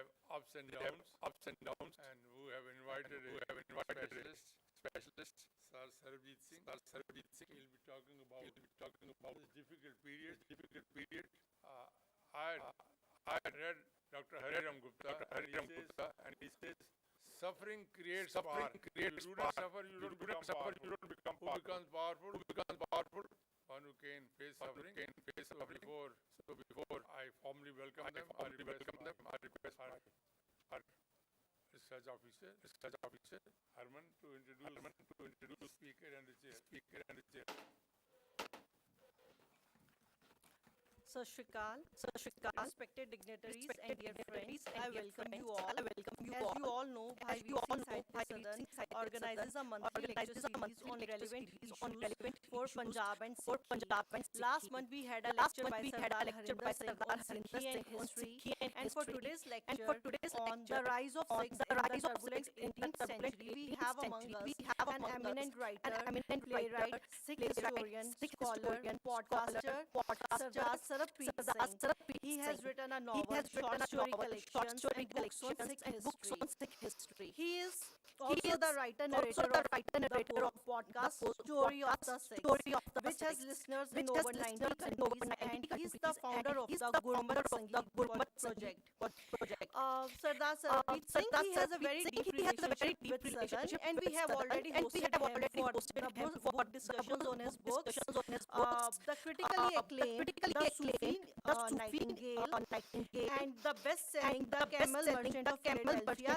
have ups and downs, and who have invited specialists. Sir Sarbpreet Singh. He'll be talking about this difficult period. I read Dr. Hariram Gupta, and he says, suffering creates power. You do not suffer, you don't become powerful. Who becomes powerful? One who can face suffering. So before I formally welcome them, I request our research officer, Harman, to introduce the speaker and the chair. Sir Shrikal, respected dignitaries and dear friends, I welcome you all. As you all know, Bhai Sadan organizes a monthly lecture series on relevant issues for Punjab and Sikhi. Last month we had a lecture by Sardar Harinder Singh on Sikhi and history, and for today's lecture on the rise of Sikhs in the turbulent 18th century, we have among us an eminent writer, playwright, Sikh historian, scholar, podcaster, Sardar Sarbpreet Singh. He has written a novel, short story collections, and books on Sikh history. He is also the writer-narrator of the podcast Story of the Sikhs, which has listeners in over 90 countries, and he is the founder of the Gurmat project. Sardar Sarbpreet Singh, he has a very deep relationship with Sadan, and we have already hosted him for book discussions on his books. The critically acclaimed The Sufi Nightingale, and the best-selling The Camel Merchant of Philadelphia,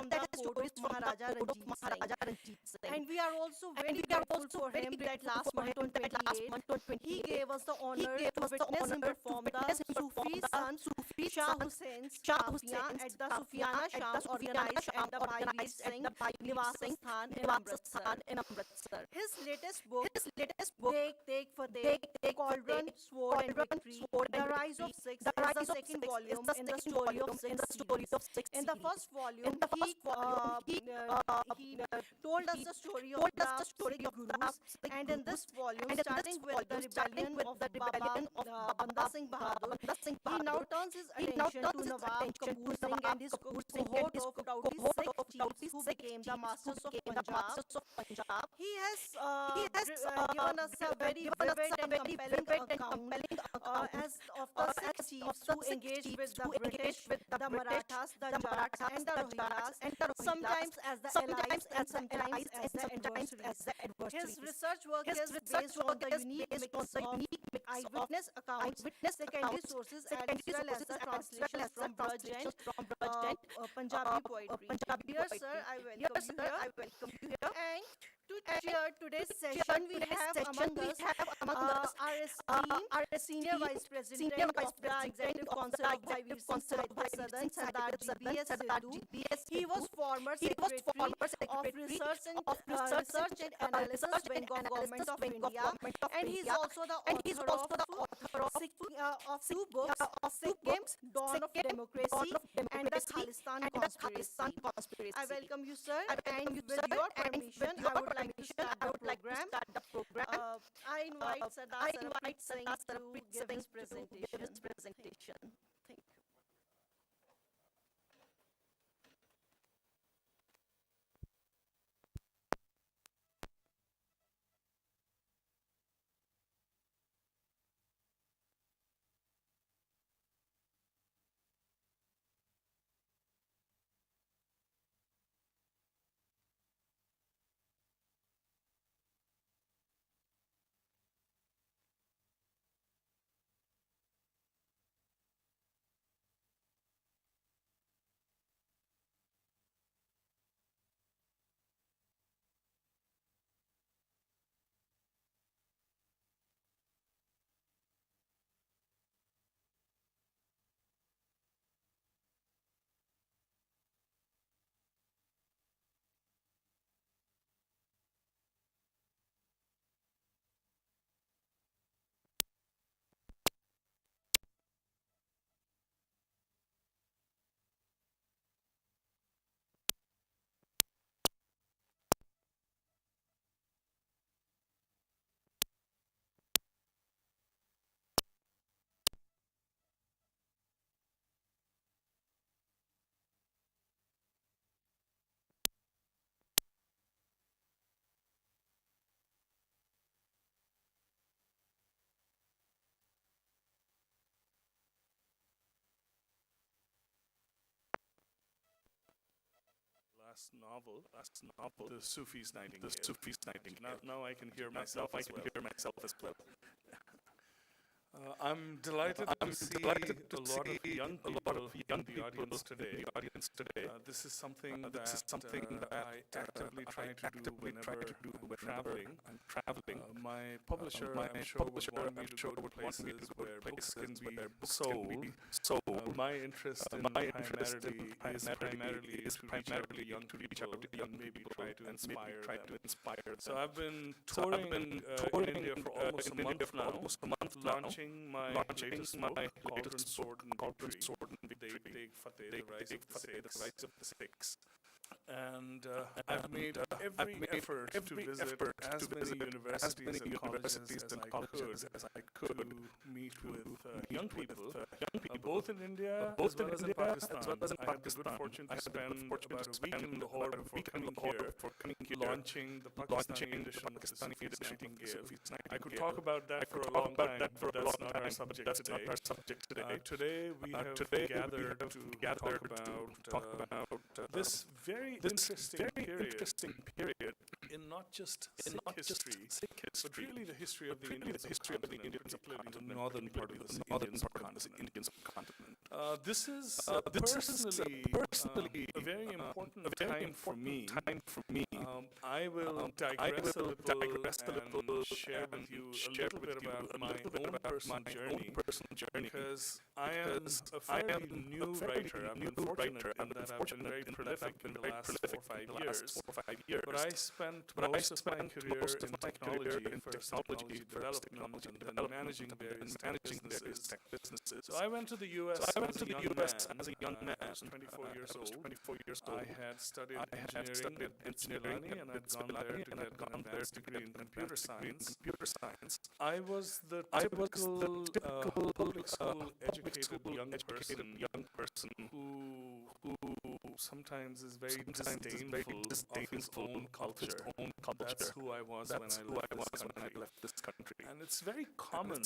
that has stories from the court of Maharaja Ranjit Singh. And we are also very grateful for him that last month on 28th, he gave us the honor to witness him perform the Sufi Sant Shah Hussein's Kafiyan at the Sufiana Shams organized at the Bhai Veer Singh Niwas Sthan in Amritsar. His latest book, Take for Take, Cauldron, Sword and Victory, The Rise of Sikhs, is the second volume in the Story of Sikhs series. In the first volume, he told us the story of the Sikh Gurus, and in this volume, starting with the rebellion of Baba Banda Singh Bahadur, he now turns his attention to Nawab Kapoor Singh and his cohort of doughty Sikh chiefs who became the masters of Punjab. He has given us a very vivid and compelling account as of the Sikh chiefs who engaged with the British, the Marathas, the Jats, and the Rohingyas, sometimes as the allies and sometimes as the adversaries. His research work is based on the unique mix of eyewitness accounts, secondary sources, as well as the translations from Braj and Punjabi poetry. Dear sir, I welcome you here. And to chair today's session, we have among us our esteemed Senior Vice President of the Executive Council of Bhai Veer Singh Sadan, Sardar G.B.S. Sidhu. He was former Secretary of Research and Analysis Wing of Government of India, and he is also the author of two books, Sikkim, Dawn of Democracy, and the Khalistan Conspiracy. I welcome you, sir, and with your permission, I would like to start the program. I invite Sardar Sarbpreet Singh to give his presentation. Thank you. novel, The Sufi's Nightingale. Now I can hear myself as well. I'm delighted to see a lot of young people in the audience today. This is something that I actively try to do whenever I'm traveling. My publisher, I'm sure, would want me to go to places where books can be sold. My interest in primarily is to reach out to young people and maybe try to inspire them. So I've been touring in India for almost a month now, launching my latest book called Sword and Victory, Deg Fateh, The Rise of the Sikhs. And I've made every effort to visit as many universities and colleges as I could to meet with young people, both in India as well as in Pakistan. I had the good fortune to spend about a week in Lahore before coming here, launching the Pakistani edition of the Sufi's Nightingale. I could talk about that for a long time, but that's not our subject today. Today we have gathered to talk about this very interesting period in not just Sikh history, but really the history of the Indian subcontinent, particularly the northern part of the Indian subcontinent. This is personally a very important time for me. I will digress a little and share with you a little bit about my own personal journey, because I am a fairly new writer. I'm fortunate in that I've been very prolific in the last 4 or 5 years. But I spent most of my career in technology, first technology development and then managing various tech businesses. So I went to the U.S. as a young man. I was 24 years old. I had studied engineering at Chennai, and I'd gone there to get an advanced degree in computer science. I was the typical public school educated young person who sometimes is very disdainful of his own culture. That's who I was when I left this country. And it's very common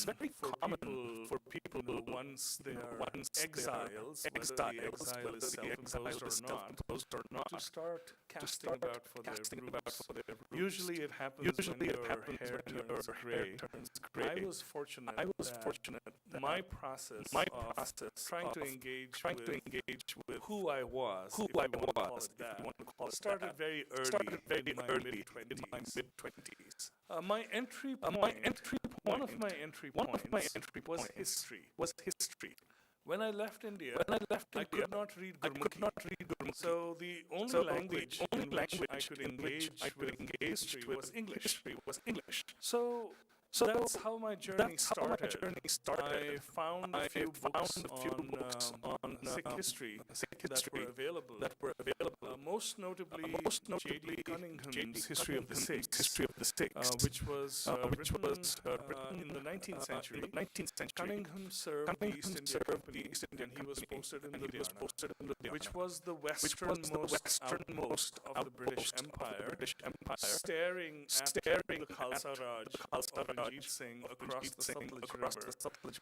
for people once they are exiles, whether the exile is self-imposed or not, to start casting about for their roots. Usually it happens when your hair turns gray. I was fortunate that my process of trying to engage with who I was, if you want to call it that, started very early in my mid-20s. My entry point, one of my entry points was history. When I left India, I could not read Gurmukhi. So the only language in which I could engage with history was English. So that's how my journey started. I found a few books on Sikh history that were available. Most notably, J.D. Cunningham's History of the Sikhs, which was written in the 19th century. Cunningham served the East India Company, and he was posted in Ludhiana, which was the westernmost outpost of the British Empire, staring at the Khalsa Raj of G.B.S. across the Sahitya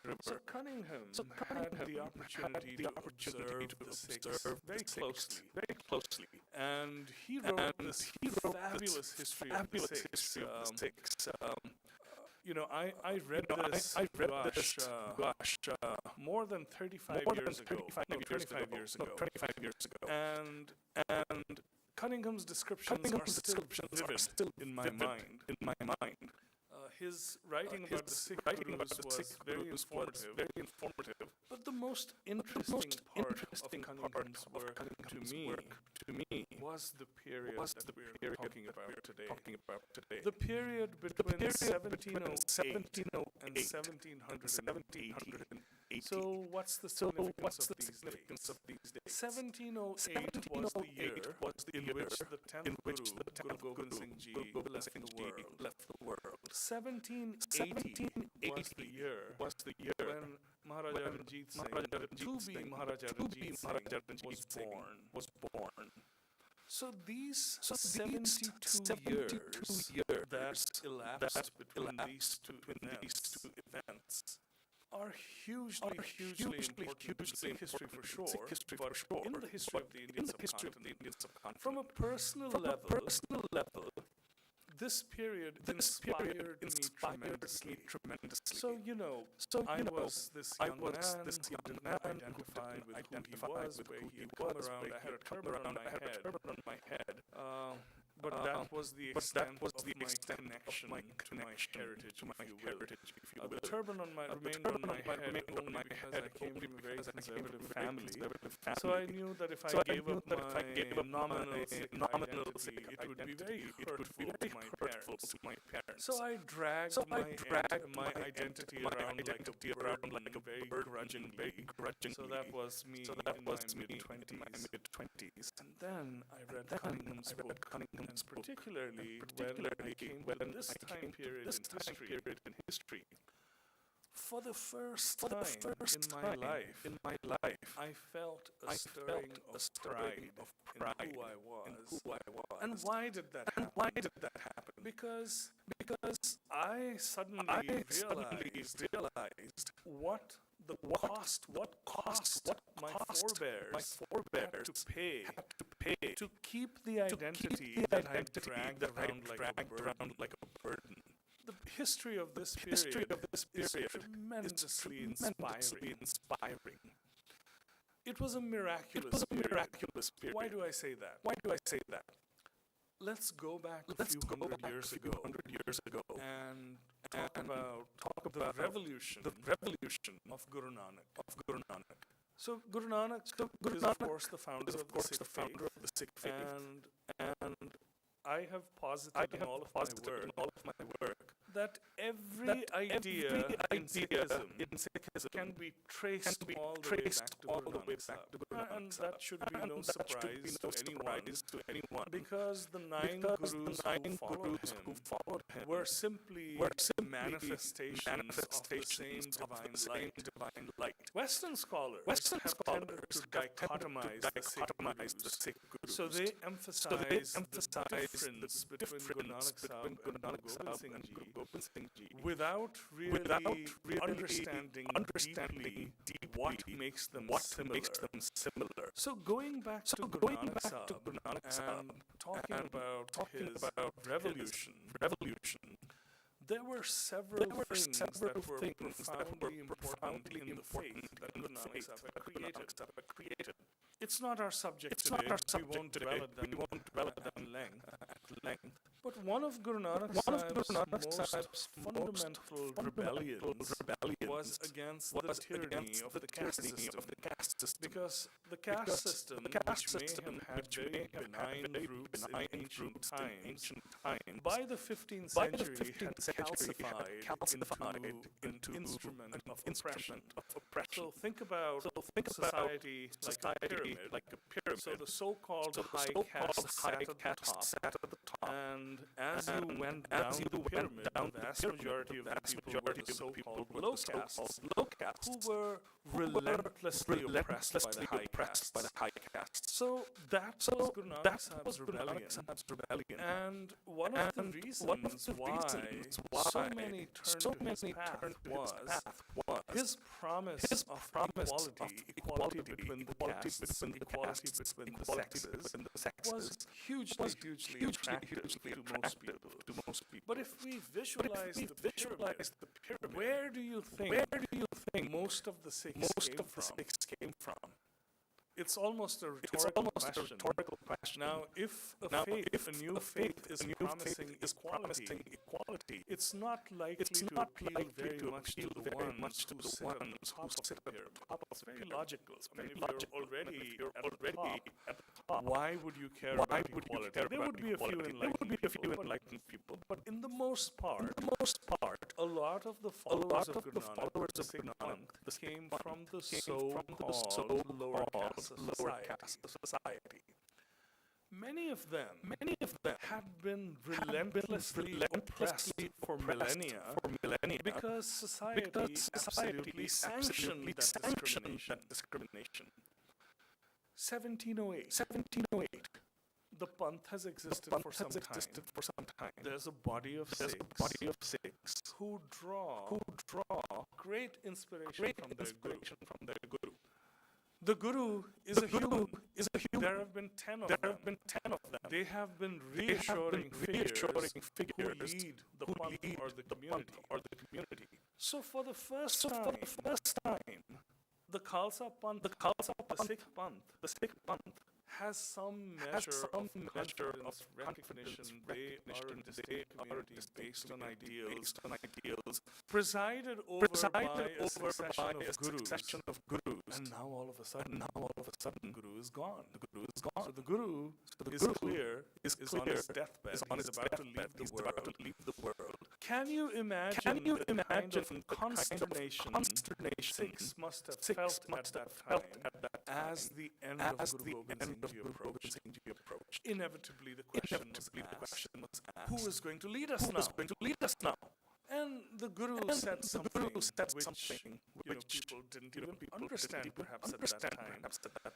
river. So Cunningham had the opportunity to observe the Sikhs very closely. And he wrote this fabulous history of the Sikhs. I read this, more than 35 years ago. And Cunningham's descriptions are still vivid in my mind. His writing about the Sikh gurus was very informative. But the most interesting part of Cunningham's work to me was the period that we're talking about today. The period between 1708 and 1780. So what's the significance of these days? 1708 was the year in which the 10th Guru, Guru Gobind Singh Ji, left the world. 1780 was the year when Maharaja Ranjit Singh, Maharaja Ranjit Singh, was born. So these 72 years that elapsed between these two events are hugely important in Sikh history for sure, but in the history of the Indian subcontinent. From a personal level, this period inspired me tremendously. So, I was this young man who didn't identify with who he was, where he had come around. I had a turban on my head. But that was the extent of my connection to my heritage, if you will. The turban remained on my head only because I came from a very conservative family. So I knew that if I gave up my nominal Sikh identity, it would be very hurtful to my parents. So I dragged my identity around like a very grudgingly. So that was me in my mid-20s. And then I read Cunningham's book. And particularly when I came to this time period in history, for the first time in my life, I felt a stirring of pride in who I was. And why did that happen? Because I suddenly realized what cost my forebears had to pay to keep the identity that I dragged around like a burden. The history of this period is tremendously inspiring. It was a miraculous period. Why do I say that? Let's go back a few hundred years ago and talk about the revolution of Guru Nanak. So Guru Nanak is of course the founder of the Sikh faith, and I have posited in all of my work that every idea in Sikhism can be traced all the way back to Guru Nanak. And that should be no surprise to anyone, because the 9 gurus who followed him were simply manifestations of the same divine light. Western scholars have tended to dichotomize the Sikh gurus. So they emphasize the difference between Guru Nanak Sahib and Guru Singh Ji without really understanding deeply what makes them similar. So going back to Guru Nanak Sahib and talking about his revolution, there were several things that were profoundly important in the faith that Guru Nanak Sahib had created. It's not our subject today. We won't develop them at length. But one of Guru Nanak Sahib's most fundamental rebellions was against the tyranny of the caste system. Because the caste system, which may have had very benign roots in ancient times, by the 15th century had calcified into instrument of oppression. So think about society like a pyramid. So the so-called high caste sat at the top, and as you went down the pyramid, the vast majority of the people were the so-called low castes, who were relentlessly oppressed by the high caste. So that was Guru Nanak Sahib's rebellion. And one of the reasons why so many turned to his path was his promise of equality between the castes, equality between the sexes, was hugely attractive to most people. But if we visualize the pyramid, where do you think most of the Sikhs came from? It's almost a rhetorical question. Now, if a new faith is promising equality, it's not likely to appeal very much to the ones who sit on the top of the pyramid. It's very logical. I mean, if you're already at the top, why would you care about equality? There would be a few enlightened people, but in the most part, a lot of the followers of Guru Nanak came from the so-called lower caste society. Many of them had been relentlessly oppressed for millennia because society absolutely sanctioned that discrimination. 1708. The Panth has existed for some time. There's a body of Sikhs who draw great inspiration from their guru. The guru is a human. There have been 10 of them. They have been reassuring figures who lead the Panth or the community. So for the first time, the Khalsa Panth, the Sikh Panth, has some measure of confidence, recognition. They are a distinct community based on ideals, presided over by a succession of gurus. And now all of a sudden, Guru is gone. So the Guru is clear, is on his deathbed. He's about to leave the world. Can you imagine the kind of consternation Sikhs must have felt at that time as the end of Guru Gobind Singh Ji approached? Inevitably, the question was asked, who is going to lead us now? And the Guru said something which people didn't even understand perhaps at that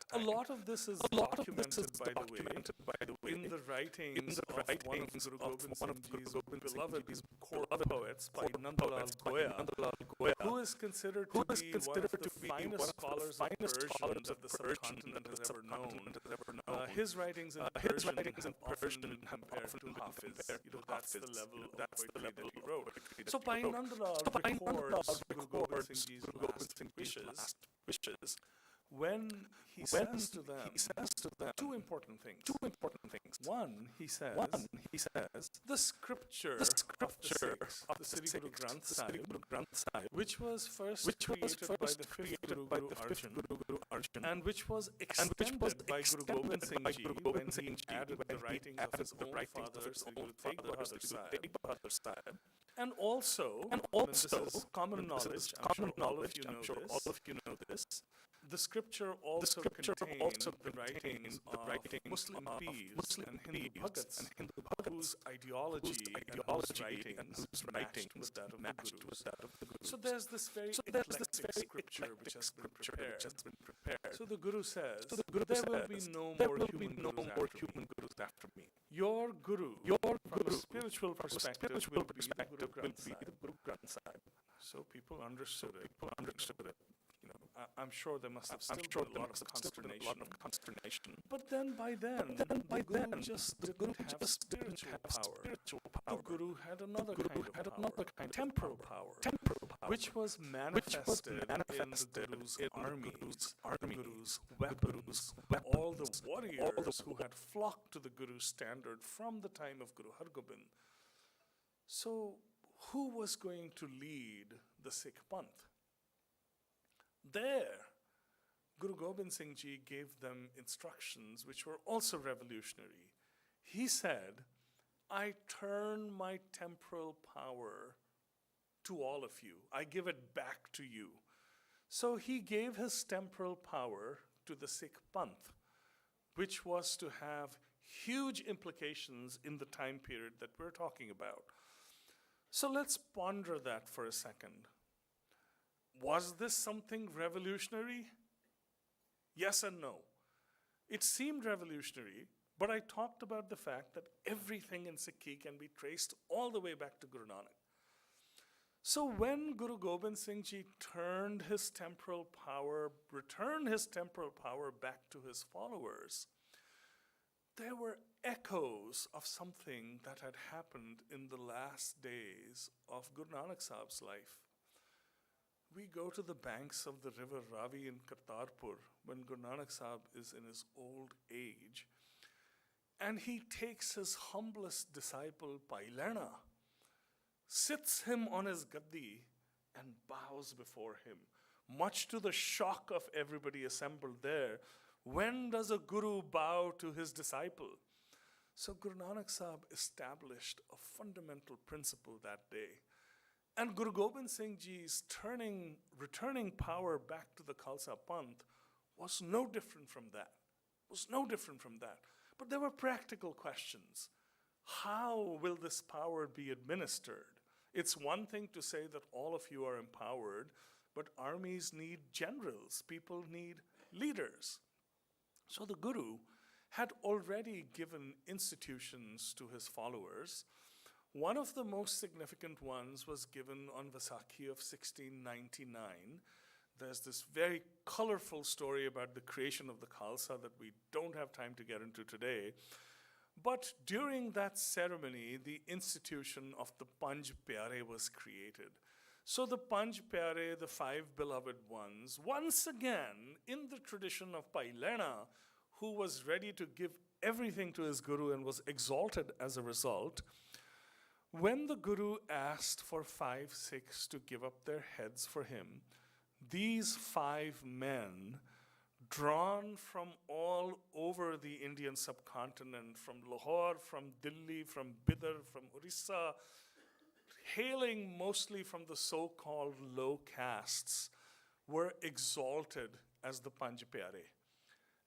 time. A lot of this is documented, by the way, in the writings of one of Guru Gobind Singh Ji's beloved court poets, by Nandalal Goya, who is considered to be one of the finest scholars of Persian that the subcontinent has ever known. His writings in Persian have often been compared to Hafiz. That's the level of poetry that he wrote. So Bhai Nandalal records Guru Gobind Singh Ji's last wishes when he says to them two important things. One, he says, the scripture of the Sri Guru Granth Sahib, which was first created by the fifth Guru Arjan, and which was extended by Guru Gobind Singh Ji when he added the writings of his own father, Sri Guru Tegh Bahadur Sahib. And also, this is common knowledge, I'm sure all of you know this, the scripture also contains the writings of Muslim Peers and Hindu Bhagats, whose ideology and writings matched with that of the Guru. So there's this very eclectic scripture which has been prepared. So the Guru says, there will be no more human gurus after me. Your Guru, from a spiritual perspective, will be the Guru Granth Sahib. So people understood it. I'm sure there must have still been a lot of consternation. But then by then, the Guru just didn't have spiritual power. The Guru had another kind of temporal power, which was manifested in the Guru's armies, the Guru's weapons, all the warriors who had flocked to the Guru's standard from the time of Guru Hargobind. So who was going to lead the Sikh Panth? There, Guru Gobind Singh Ji gave them instructions which were also revolutionary. He said, I turn my temporal power to all of you. I give it back to you. So he gave his temporal power to the Sikh Panth, which was to have huge implications in the time period that we're talking about. So let's ponder that for a second. Was this something revolutionary? Yes and no. It seemed revolutionary, but I talked about the fact that everything in Sikhi can be traced all the way back to Guru Nanak. So when Guru Gobind Singh Ji returned his temporal power back to his followers, there were echoes of something that had happened in the last days of Guru Nanak Sahib's life. We go to the banks of the river Ravi in Kartarpur when Guru Nanak Sahib is in his old age, and he takes his humblest disciple, Bhai Lehna, sits him on his gaddi and bows before him, much to the shock of everybody assembled there. When does a guru bow to his disciple? So Guru Nanak Sahib established a fundamental principle that day. And Guru Gobind Singh Ji's returning power back to the Khalsa Panth was no different from that. But there were practical questions. How will this power be administered? It's one thing to say that all of you are empowered, but armies need generals. People need leaders. So the Guru had already given institutions to his followers. One of the most significant ones was given on Vaisakhi of 1699. There's this very colorful story about the creation of the Khalsa that we don't have time to get into today. But during that ceremony, the institution of the Panj Pyare was created. So the Panj Pyare, the five beloved ones, once again, in the tradition of Pailena, who was ready to give everything to his Guru and was exalted as a result, when the Guru asked for 5 Sikhs to give up their heads for him, these 5 men, drawn from all over the Indian subcontinent, from Lahore, from Delhi, from Bidar, from Orissa, hailing mostly from the so-called low castes, were exalted as the Panj Pyare.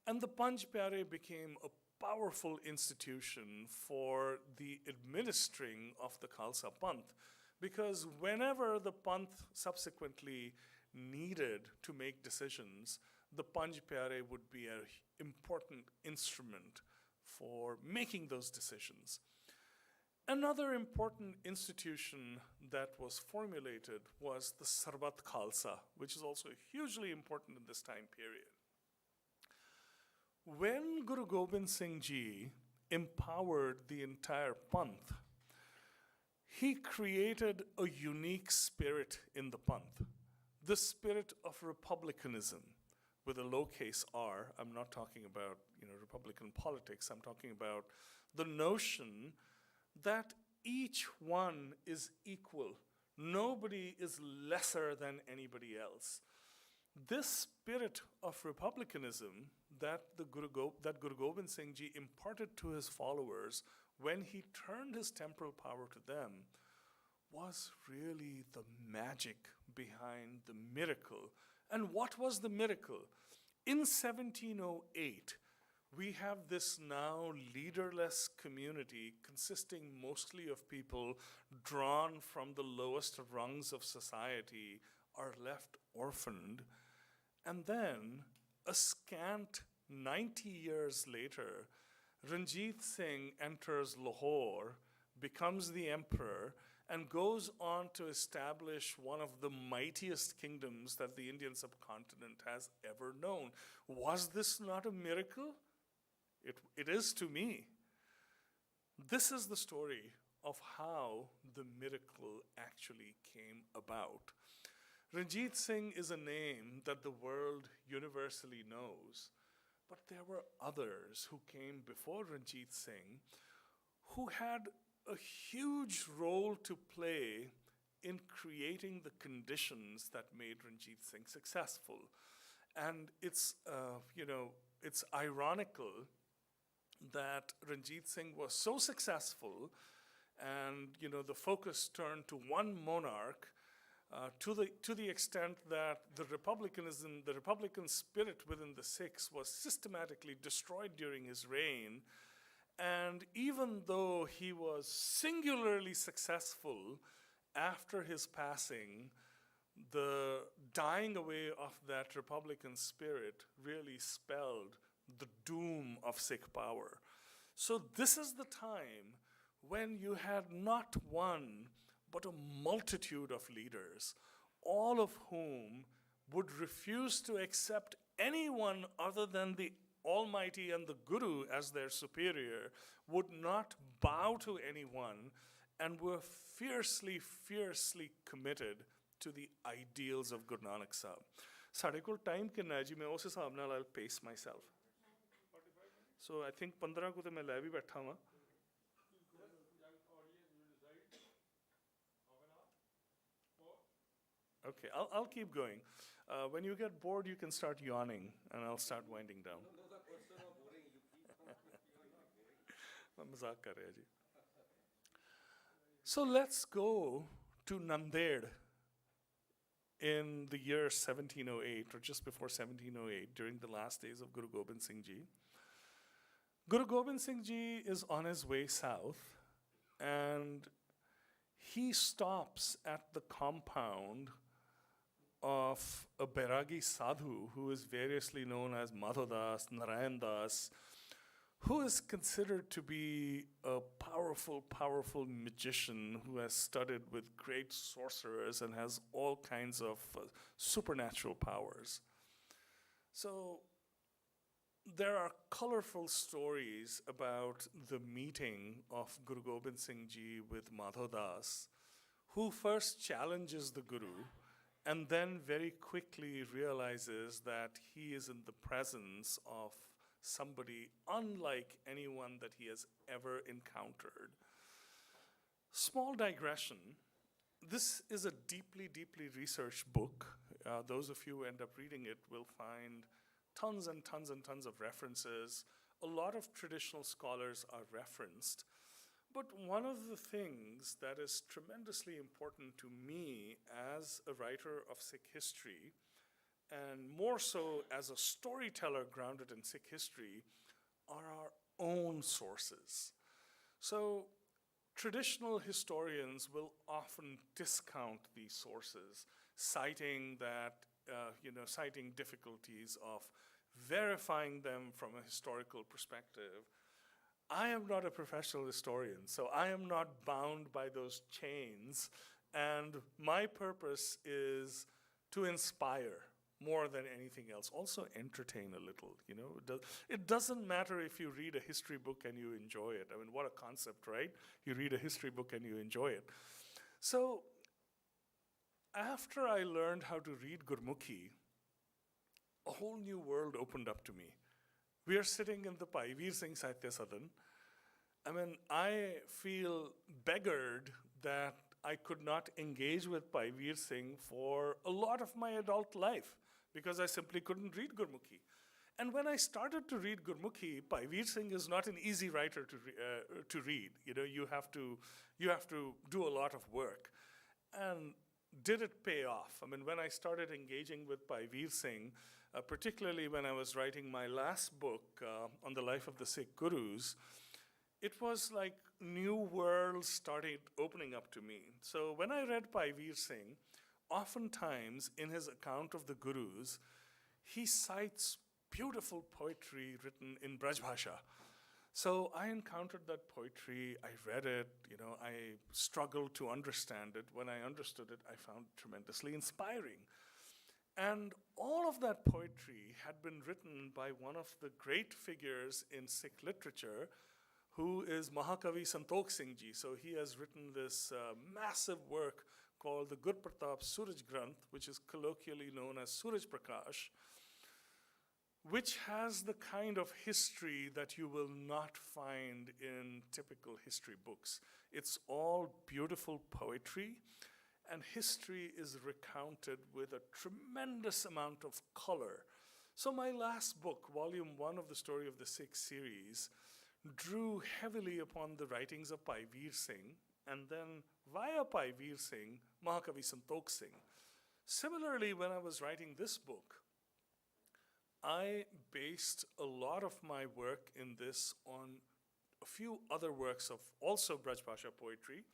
And the Panj Pyare became a powerful institution for the administering of the Khalsa Panth, because whenever the Panth subsequently needed to make decisions, the Panj Pyare would be an important instrument for making those decisions. Another important institution that was formulated was the Sarbat Khalsa, which is also hugely important in this time period. When Guru Gobind Singh Ji empowered the entire Panth, he created a unique spirit in the Panth, the spirit of republicanism, with a lowercase r. I'm not talking about Republican politics. I'm talking about the notion that each one is equal. Nobody is lesser than anybody else. This spirit of republicanism that Guru Gobind Singh Ji imparted to his followers when he turned his temporal power to them was really the magic behind the miracle. And what was the miracle? In 1708, we have this now leaderless community consisting mostly of people drawn from the lowest rungs of society, are left orphaned. And then, a scant 90 years later, Ranjit Singh enters Lahore, becomes the emperor, and goes on to establish one of the mightiest kingdoms that the Indian subcontinent has ever known. Was this not a miracle? It is to me. This is the story of how the miracle actually came about. Ranjit Singh is a name that the world universally knows, but there were others who came before Ranjit Singh who had a huge role to play in creating the conditions that made Ranjit Singh successful. And it's ironical that Ranjit Singh was so successful, and the focus turned to one monarch, to the extent that the Republican spirit within the Sikhs was systematically destroyed during his reign. And even though he was singularly successful after his passing, the dying away of that Republican spirit really spelled the doom of Sikh power. So this is the time when you had not one, but a multitude of leaders, all of whom would refuse to accept anyone other than the Almighty and the Guru as their superior, would not bow to anyone, and were fiercely, fiercely committed to the ideals of Guru Nanak Sahib. Sade kol time kinna hai ji, main us hisab naal I'll pace myself. So I think 15 ko to main le bhi baitha hu. Okay, I'll keep going. When you get bored, you can start yawning, and I'll start winding down. So let's go to Nanded in the year 1708, or just before 1708, during the last days of Guru Gobind Singh Ji. Guru Gobind Singh Ji is on his way south, and he stops at the compound of a Bairagi sadhu who is variously known as Madhodas, Narayan Das, who is considered to be a powerful, powerful magician who has studied with great sorcerers and has all kinds of supernatural powers. So there are colorful stories about the meeting of Guru Gobind Singh Ji with Madho Das, who first challenges the Guru and then very quickly realizes that he is in the presence of somebody unlike anyone that he has ever encountered. Small digression. This is a deeply, deeply researched book. Those of you who end up reading it will find tons and tons and tons of references. A lot of traditional scholars are referenced. But one of the things that is tremendously important to me as a writer of Sikh history, and more so as a storyteller grounded in Sikh history, are our own sources. So traditional historians will often discount these sources, citing citing difficulties of verifying them from a historical perspective. I am not a professional historian, so I am not bound by those chains, and my purpose is to inspire more than anything else. Also entertain a little, It doesn't matter if you read a history book and you enjoy it. I mean, what a concept, right? You read a history book and you enjoy it. So after I learned how to read Gurmukhi, a whole new world opened up to me. We are sitting in the Bhai Veer Singh Sahitya Sadan. I mean, I feel beggared that I could not engage with Bhai Veer Singh for a lot of my adult life because I simply couldn't read Gurmukhi. And when I started to read Gurmukhi, Bhai Veer Singh is not an easy writer to read. You have to do a lot of work. And did it pay off? I mean, when I started engaging with Bhai Veer Singh, particularly when I was writing my last book on the life of the Sikh Gurus, it was like new worlds started opening up to me. So when I read Bhai Veer Singh, oftentimes in his account of the Gurus, he cites beautiful poetry written in Braj Bhasha. So I encountered that poetry, I read it, I struggled to understand it. When I understood it, I found it tremendously inspiring. And all of that poetry had been written by one of the great figures in Sikh literature, who is Mahakavi Santokh Singh Ji. So he has written this massive work called the Gurpratap Suraj Granth, which is colloquially known as Suraj Prakash, which has the kind of history that you will not find in typical history books. It's all beautiful poetry, and history is recounted with a tremendous amount of color. So my last book, volume 1 of the Story of the Sikh series, drew heavily upon the writings of Bhai Veer Singh, and then via Bhai Veer Singh, Mahakavi Santokh Singh. Similarly, when I was writing this book, I based a lot of my work in this on a few other works of also Braj Bhasha poetry.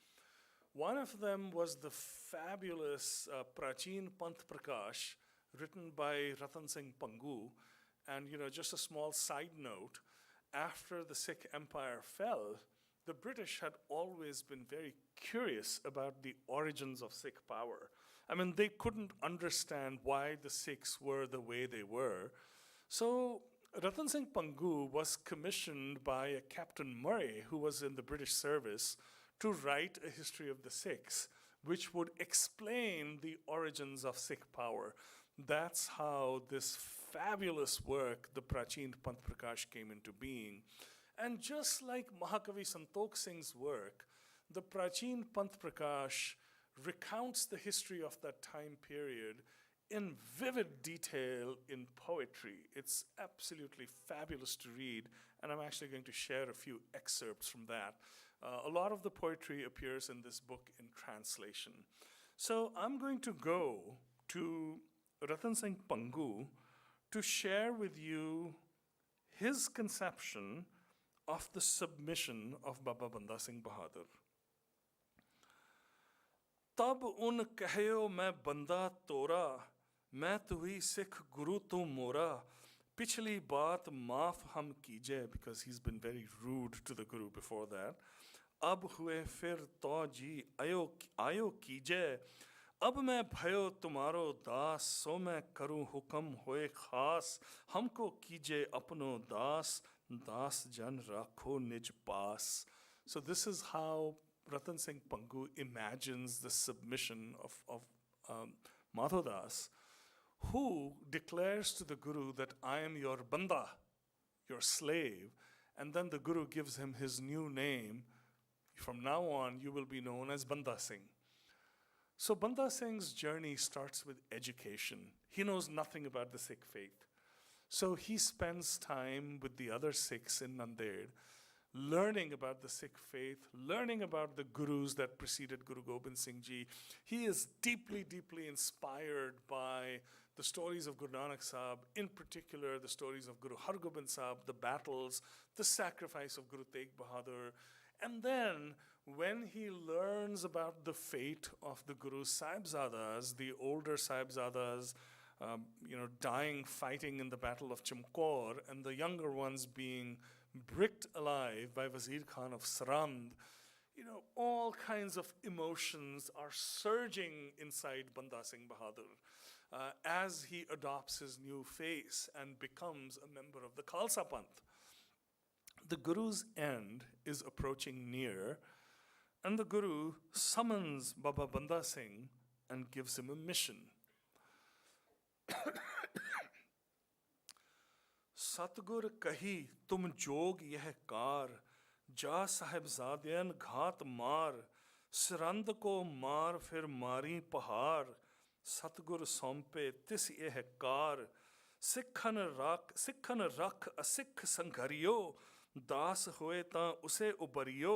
One of them was the fabulous Prachin Panth Prakash, written by Ratan Singh Pangu. And just a small side note, after the Sikh Empire fell, the British had always been very curious about the origins of Sikh power. I mean, they couldn't understand why the Sikhs were the way they were. So Ratan Singh Pangu was commissioned by a Captain Murray, who was in the British service, to write a history of the Sikhs, which would explain the origins of Sikh power. That's how this fabulous work, the Prachin Panth Prakash, came into being. And just like Mahakavi Santokh Singh's work, the Prachin Panth Prakash recounts the history of that time period in vivid detail in poetry. It's absolutely fabulous to read, and I'm actually going to share a few excerpts from that. A lot of the poetry appears in this book in translation. So I'm going to go to Ratan Singh Pangu to share with you his conception of the submission of Baba Banda Singh Bahadur. तब उन कहो मैं बंदा तोरा, मैं तुही सिख गुरु तू मोरा, Pichli baat maaf hum kije, because he's been very rude to the Guru before that. Ab hue fir to ji ayo kije. अब मैं भयो तुम्हारो दास सो मैं करूं हुक्म होए खास हमको कीजे अपनो दास दास जन राखो निज पास. So this is how Ratan Singh Pangu imagines the submission of Madho Das, who declares to the Guru that I am your banda, your slave, and then the Guru gives him his new name. From now on, you will be known as Banda Singh. So Banda Singh's journey starts with education. He knows nothing about the Sikh faith. So he spends time with the other Sikhs in Nanded, learning about the Sikh faith, learning about the gurus that preceded Guru Gobind Singh Ji. He is deeply, deeply inspired by the stories of Guru Nanak Sahib, in particular the stories of Guru Har Gobind Sahib, the battles, the sacrifice of Guru Tegh Bahadur. And then when he learns about the fate of the Guru Sahibzadas, the older Sahibzadas, dying fighting in the Battle of Chamkaur, and the younger ones being bricked alive by Wazir Khan of Sarand, all kinds of emotions are surging inside Banda Singh Bahadur as he adopts his new face and becomes a member of the Khalsa Panth. The Guru's end is approaching near, and the Guru summons Baba Banda Singh and gives him a mission. Satgur kahi tum jog yeh kar, ja sahibzadiyan ghat mar, sirand ko mar fir mari pahar, Satgur sompe tis yeh kar, Sikhan rakh asikh sangharyo, दास होए ता उसे उबरियो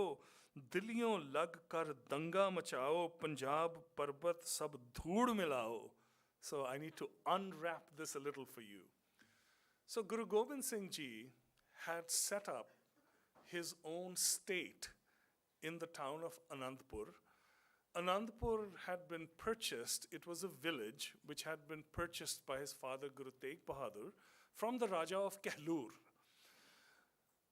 दिलियों लग कर दंगा मचाओ पंजाब पर्वत सब धूड़ मिलाओ. So I need to unwrap this a little for you. So Guru Gobind Singh Ji had set up his own state in the town of Anandpur. Anandpur had been purchased, it was a village which had been purchased by his father Guru Tegh Bahadur from the Raja of Kehlur.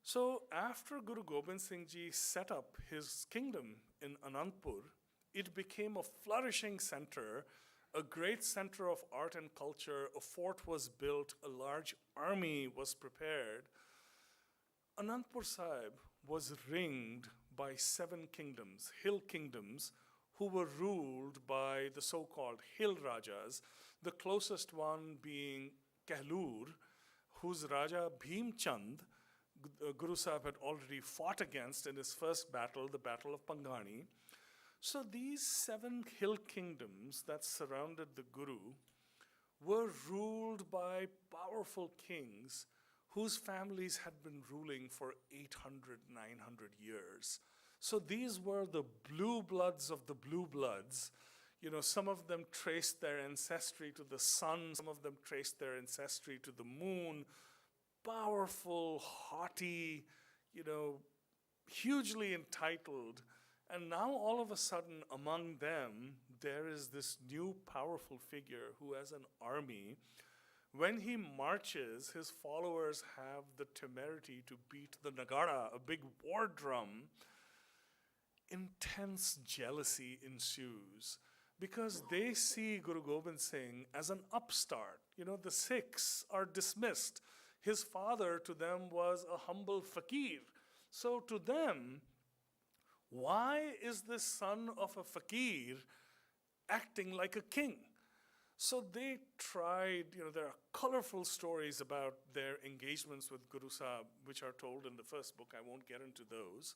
So after Guru Gobind Singh Ji set up his kingdom in Anandpur, it became a flourishing center, a great center of art and culture. A fort was built, a large army was prepared. Anandpur Sahib was ringed by 7 kingdoms, hill kingdoms, who were ruled by the so-called hill Rajas, the closest one being Kehlur, whose Raja Bhim Chand, Guru Sahib had already fought against in his first battle, the Battle of Pangani. So these 7 hill kingdoms that surrounded the Guru were ruled by powerful kings whose families had been ruling for 800, 900 years. So these were the blue bloods of the blue bloods. Some of them traced their ancestry to the sun, some of them traced their ancestry to the moon. Powerful, haughty, hugely entitled. And now all of a sudden among them, there is this new powerful figure who has an army. When he marches, his followers have the temerity to beat the Nagara, a big war drum. Intense jealousy ensues because they see Guru Gobind Singh as an upstart. The Sikhs are dismissed. His father to them was a humble fakir. So to them, why is this son of a fakir acting like a king? So they tried, there are colorful stories about their engagements with Guru Sahib, which are told in the first book. I won't get into those.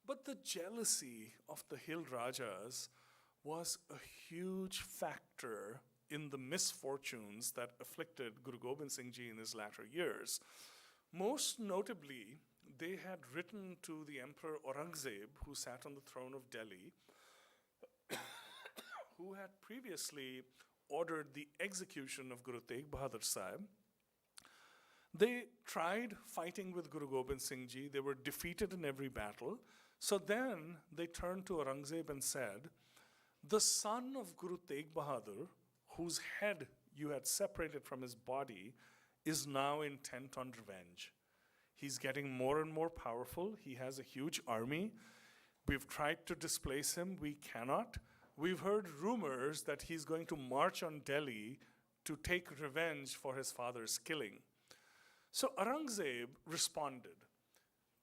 But the jealousy of the hill Rajas was a huge factor in the misfortunes that afflicted Guru Gobind Singh Ji in his latter years. Most notably, they had written to the Emperor Aurangzeb, who sat on the throne of Delhi, who had previously ordered the execution of Guru Tegh Bahadur Sahib. They tried fighting with Guru Gobind Singh Ji. They were defeated in every battle. So then they turned to Aurangzeb and said, the son of Guru Tegh Bahadur, whose head you had separated from his body, is now intent on revenge. He's getting more and more powerful. He has a huge army. We've tried to displace him. We cannot. We've heard rumors that he's going to march on Delhi to take revenge for his father's killing. So Aurangzeb responded.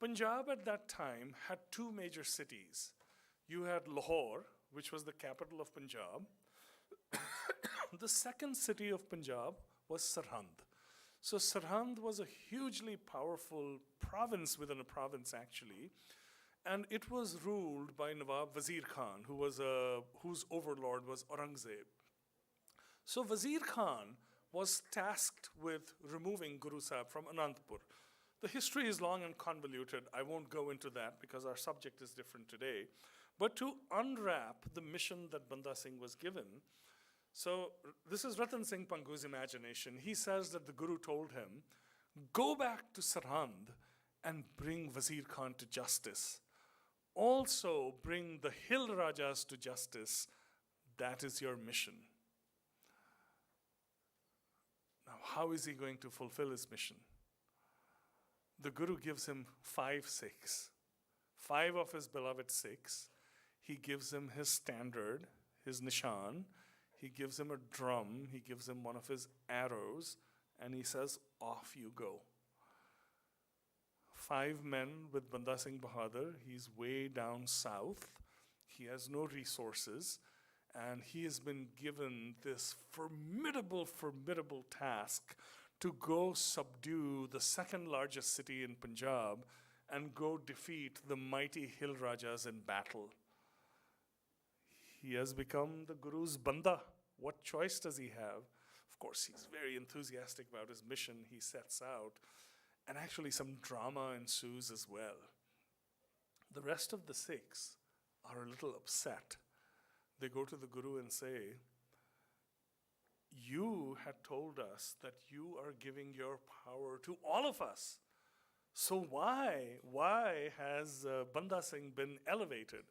Punjab at that time had two major cities. You had Lahore, which was the capital of Punjab. The second city of Punjab was Sarhand. So Sarhand was a hugely powerful province within a province, actually, and it was ruled by Nawab Wazir Khan, whose overlord was Aurangzeb. So Wazir Khan was tasked with removing Guru Sahib from Anandpur. The history is long and convoluted. I won't go into that because our subject is different today. But to unwrap the mission that Banda Singh was given, so this is Ratan Singh Pangu's imagination. He says that the Guru told him, go back to Sarhand and bring Wazir Khan to justice. Also bring the Hill Rajas to justice. That is your mission. Now, how is he going to fulfill his mission? The Guru gives him 5 Sikhs, 5 of his beloved Sikhs. He gives him his standard, his nishan. He gives him a drum. He gives him one of his arrows. And he says, off you go. 5 men with Banda Singh Bahadur. He's way down south. He has no resources. And he has been given this formidable, formidable task to go subdue the second largest city in Punjab and go defeat the mighty Hill Rajas in battle. He has become the Guru's Banda. What choice does he have? Of course, he's very enthusiastic about his mission. He sets out, and actually some drama ensues as well. The rest of the Sikhs are a little upset. They go to the Guru and say, you had told us that you are giving your power to all of us. So why has Banda Singh been elevated?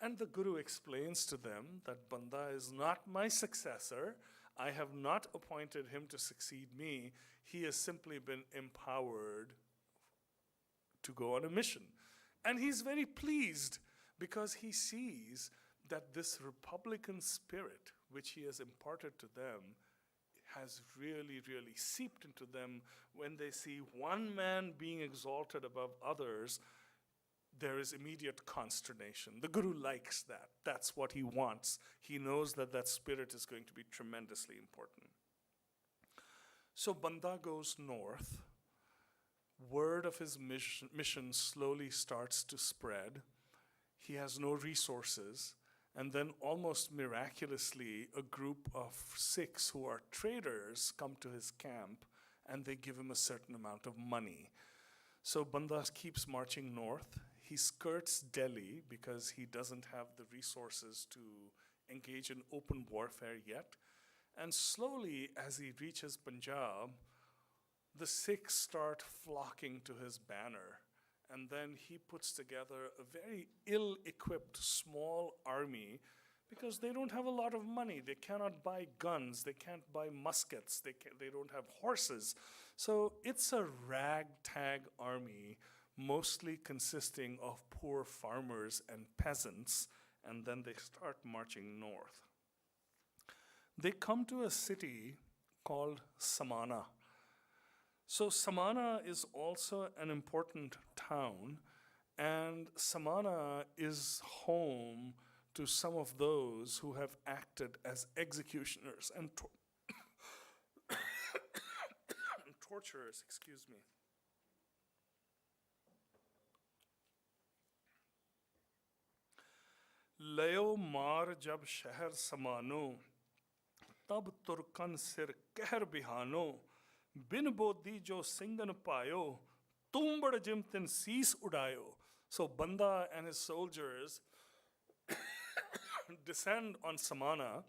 And the Guru explains to them that Banda is not my successor. I have not appointed him to succeed me. He has simply been empowered to go on a mission. And he's very pleased because he sees that this Republican spirit, which he has imparted to them, has really, really seeped into them. When they see one man being exalted above others, there is immediate consternation. The Guru likes that. That's what he wants. He knows that that spirit is going to be tremendously important. So Banda goes north. Word of his mission slowly starts to spread. He has no resources. And then almost miraculously, a group of Sikhs who are traders come to his camp and they give him a certain amount of money. So Banda keeps marching north. He skirts Delhi because he doesn't have the resources to engage in open warfare yet. And slowly, as he reaches Punjab, the Sikhs start flocking to his banner. And then he puts together a very ill-equipped small army because they don't have a lot of money. They cannot buy guns. They can't buy muskets. They don't have horses. So it's a ragtag army, mostly consisting of poor farmers and peasants, and then they start marching north. They come to a city called Samana. So Samana is also an important town, and Samana is home to some of those who have acted as executioners and torturers, excuse me. Leo mar jab shahar samano, tab turkan sir kehr bihano, bin bodhi jo singan payo, tumbad jimtin sees udayo. So Banda and his soldiers descend on Samana,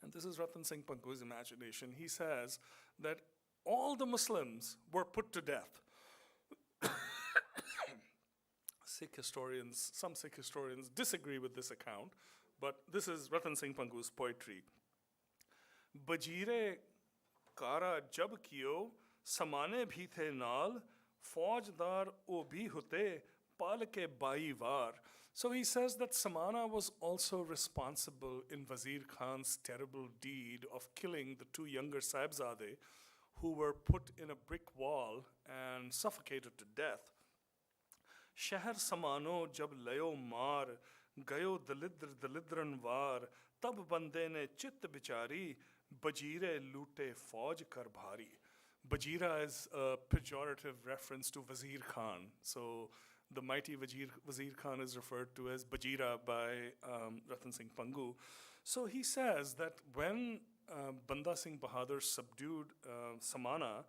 and this is Ratan Singh Pangu's imagination. He says that all the Muslims were put to death. Some Sikh historians disagree with this account, but this is Ratan Singh Pangu's poetry. बजीरे कारा जब कियो समाने भी थे नाल फौजदार ओ भी होते पाल के by war. So he says that Samana was also responsible in Wazir Khan's terrible deed of killing the two younger Sahibzade who were put in a brick wall and suffocated to death. शहर समानो जब लयो मार गयो दलिद्र दलिद्रन वार तब बंदे ने चित्त बिचारी बजीरे लूटे फौज कर भारी. Bajira is a pejorative reference to Wazir Khan. So the mighty Wazir Khan is referred to as Bajira by Ratan Singh Pangu. So he says that when Banda Singh Bahadur subdued Samana,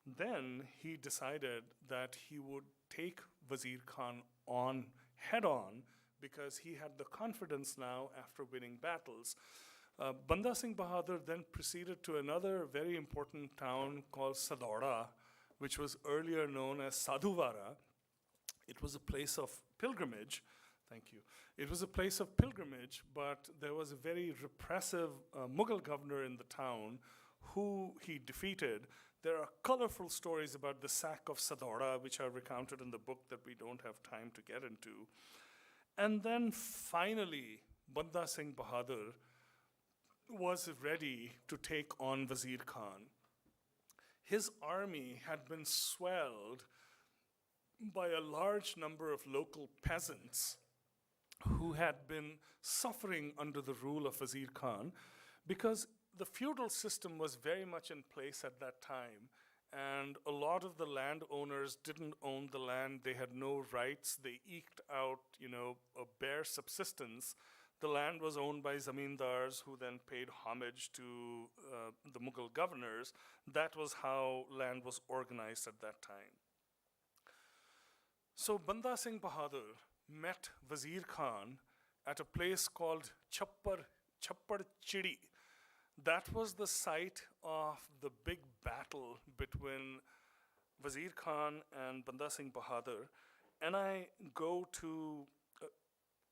then he decided that he would take Wazir Khan on head on because he had the confidence now after winning battles. Banda Singh Bahadur then proceeded to another very important town called Sadauda, which was earlier known as Sadhuvara. It was a place of pilgrimage. Thank you. It was a place of pilgrimage, but there was a very repressive Mughal governor in the town who he defeated. There are colorful stories about the sack of Sadauda, which are recounted in the book that we don't have time to get into. And then finally, Banda Singh Bahadur was ready to take on Wazir Khan. His army had been swelled by a large number of local peasants who had been suffering under the rule of Wazir Khan because the feudal system was very much in place at that time, and a lot of the landowners didn't own the land. They had no rights. They eked out, a bare subsistence. The land was owned by zamindars who then paid homage to the Mughal governors. That was how land was organized at that time. So Banda Singh Bahadur met Wazir Khan at a place called Chappar Chidi. That was the site of the big battle between Wazir Khan and Banda Singh Bahadur. And I go to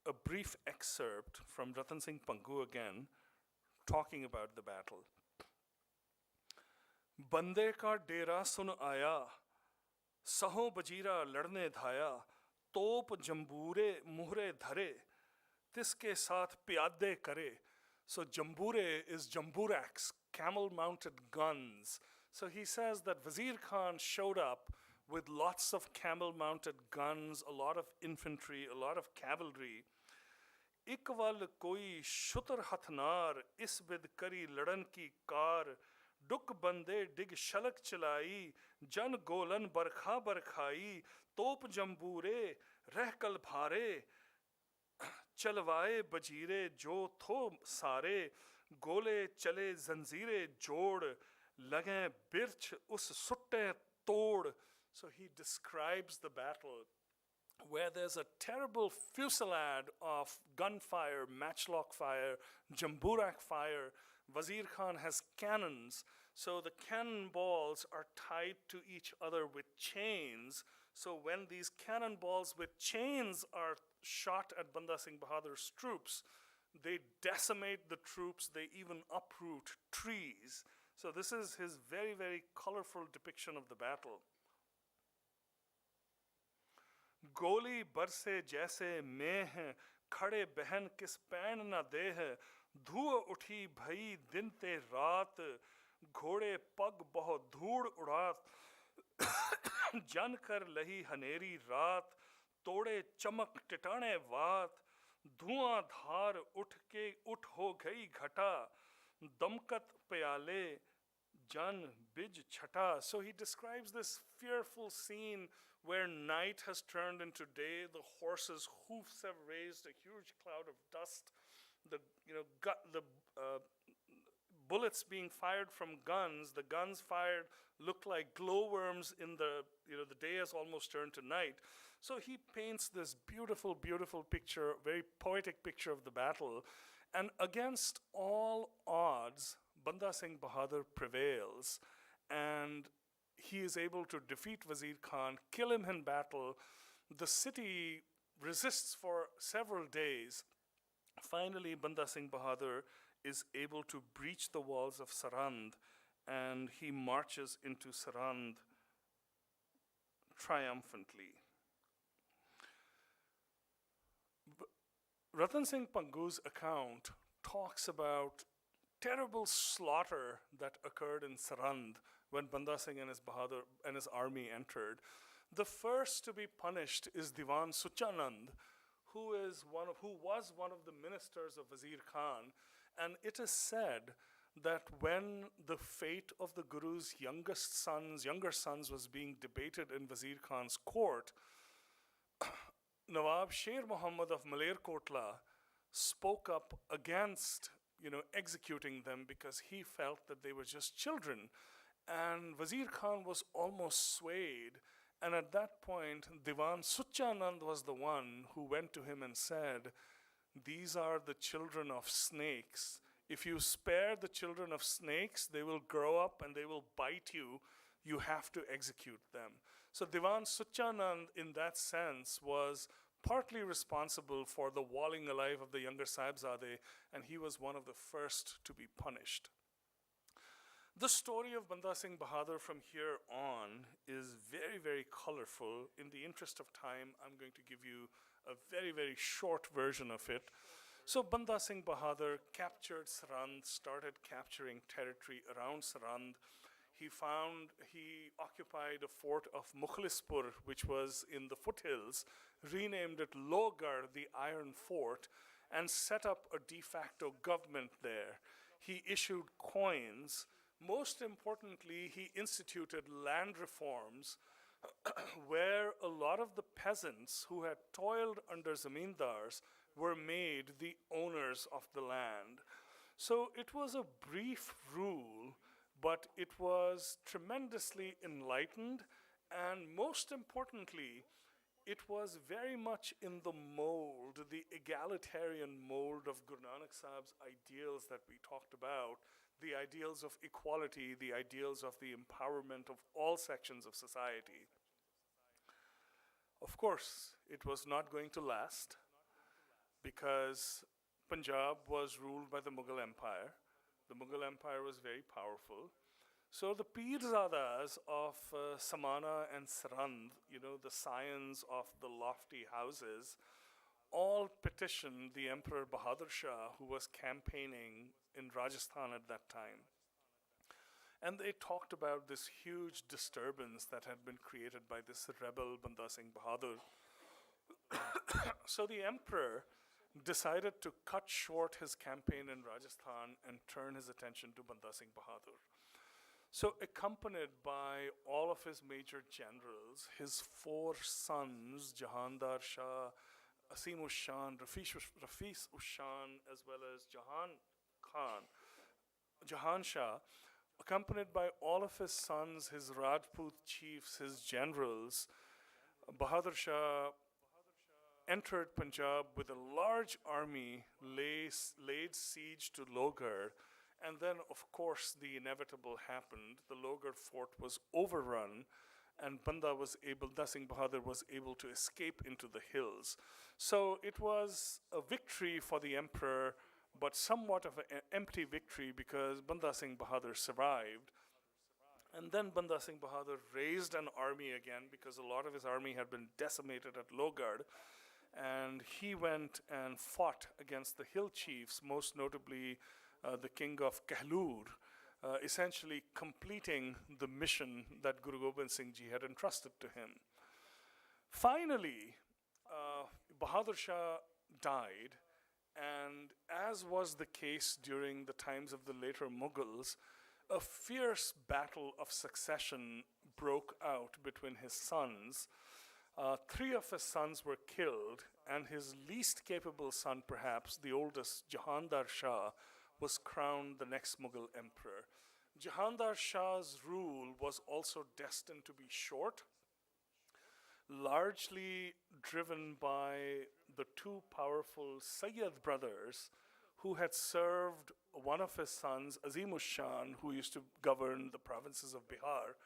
a brief excerpt from Ratan Singh Pangu again, talking about the battle. Bande ka dera sun aya, saho bajira ladne dhaya, top jambure muhre dhare, tiske saath pyade kare. So jambure is jamburaks, camel-mounted guns. So he says that Wazir Khan showed up with lots of camel-mounted guns, a lot of infantry, a lot of cavalry. Ikwal koi shutar hathnar, is vid kari ladan ki kar, duk bande dig shalak chalai, jan golan barkha barkhai, top jambure, rehkal bhare, चलवाए बजीरे जो थो सारे गोले चले जंजीरे जोड़ लगे birch उस सुट्टे तोड़. So he describes the battle where there's a terrible fusillade of gunfire, matchlock fire, jamburak fire. Wazir Khan has cannons, so the cannonballs are tied to each other with chains. So when these cannonballs with chains are shot at Banda Singh Bahadur's troops, they decimate the troops, they even uproot trees. So this is his very, very colorful depiction of the battle. Goli barse jaise mein hai, khade behan kis pain na deh, dhua uthi bhai din te raat, घोड़े पग बहुत धूड़ उड़ात, जन कर लही हनेरी रात, तोड़े चमक टिटाने वात, धुआं धार उठ हो गई घटा, दमकत प्याले जन बिज छटा. So he describes this fearful scene where night has turned into day, the horses' hoofs have raised a huge cloud of dust, the bullets being fired from guns, the guns fired look like glowworms in the day has almost turned to night. So he paints this beautiful, beautiful picture, very poetic picture of the battle. And against all odds, Banda Singh Bahadur prevails. And he is able to defeat Wazir Khan, kill him in battle. The city resists for several days. Finally, Banda Singh Bahadur is able to breach the walls of Sarand, and he marches into Sarand triumphantly. Ratan Singh Pangu's account talks about terrible slaughter that occurred in Sarand when Banda Singh and his army entered. The first to be punished is Diwan Suchanand, who was one of the ministers of Wazir Khan, and it is said that when the fate of the Guru's younger sons was being debated in Wazir Khan's court, Nawab Sher Muhammad of Malerkotla spoke up against, executing them because he felt that they were just children. And Wazir Khan was almost swayed. And at that point, Diwan Suchanand was the one who went to him and said, "These are the children of snakes. If you spare the children of snakes, they will grow up and they will bite you. You have to execute them." So Diwan Suchanand, in that sense, was partly responsible for the walling alive of the younger Sahibzade, and he was one of the first to be punished. The story of Banda Singh Bahadur from here on is very, very colorful. In the interest of time, I'm going to give you a very, very short version of it. So Banda Singh Bahadur captured Sarand, started capturing territory around Sarand. He occupied a fort of Mukhlispur, which was in the foothills, renamed it Lohgarh, the Iron Fort, and set up a de facto government there. He issued coins. Most importantly, he instituted land reforms where a lot of the peasants who had toiled under zamindars were made the owners of the land. So it was a brief rule, but it was tremendously enlightened, and most importantly, it was very much in the mold, the egalitarian mold of Guru Nanak Sahib's ideals that we talked about, the ideals of equality, the ideals of the empowerment of all sections of society. Of course, it was not going to last because Punjab was ruled by the Mughal Empire. The Mughal Empire was very powerful. So the Peerzadas of Samana and Sarand, the scions of the lofty houses, all petitioned the Emperor Bahadur Shah, who was campaigning in Rajasthan at that time. And they talked about this huge disturbance that had been created by this rebel Banda Singh Bahadur. So the emperor decided to cut short his campaign in Rajasthan and turn his attention to Banda Singh Bahadur. So accompanied by all of his major generals, his 4 sons, Jahandar Shah, Asim Ushan, Rafiz Ushan, as well as Jahan Shah, accompanied by all of his sons, his Rajput chiefs, his generals, Bahadur Shah entered Punjab with a large army, laid siege to Lohgarh, and then, of course, the inevitable happened. The Lohgarh fort was overrun, and Banda Singh Bahadur was able to escape into the hills. So it was a victory for the emperor, but somewhat of an empty victory because Banda Singh Bahadur survived. And then Banda Singh Bahadur raised an army again because a lot of his army had been decimated at Lohgarh. And he went and fought against the hill chiefs, most notably the king of Kahlur, essentially completing the mission that Guru Gobind Singh Ji had entrusted to him. Finally, Bahadur Shah died, and as was the case during the times of the later Mughals, a fierce battle of succession broke out between his sons. 3 of his sons were killed, and his least capable son, perhaps, the oldest, Jahandar Shah, was crowned the next Mughal emperor. Jahandar Shah's rule was also destined to be short, largely driven by the 2 powerful Sayyid brothers who had served one of his sons, Azim Ushan, who used to govern the provinces of Bihar,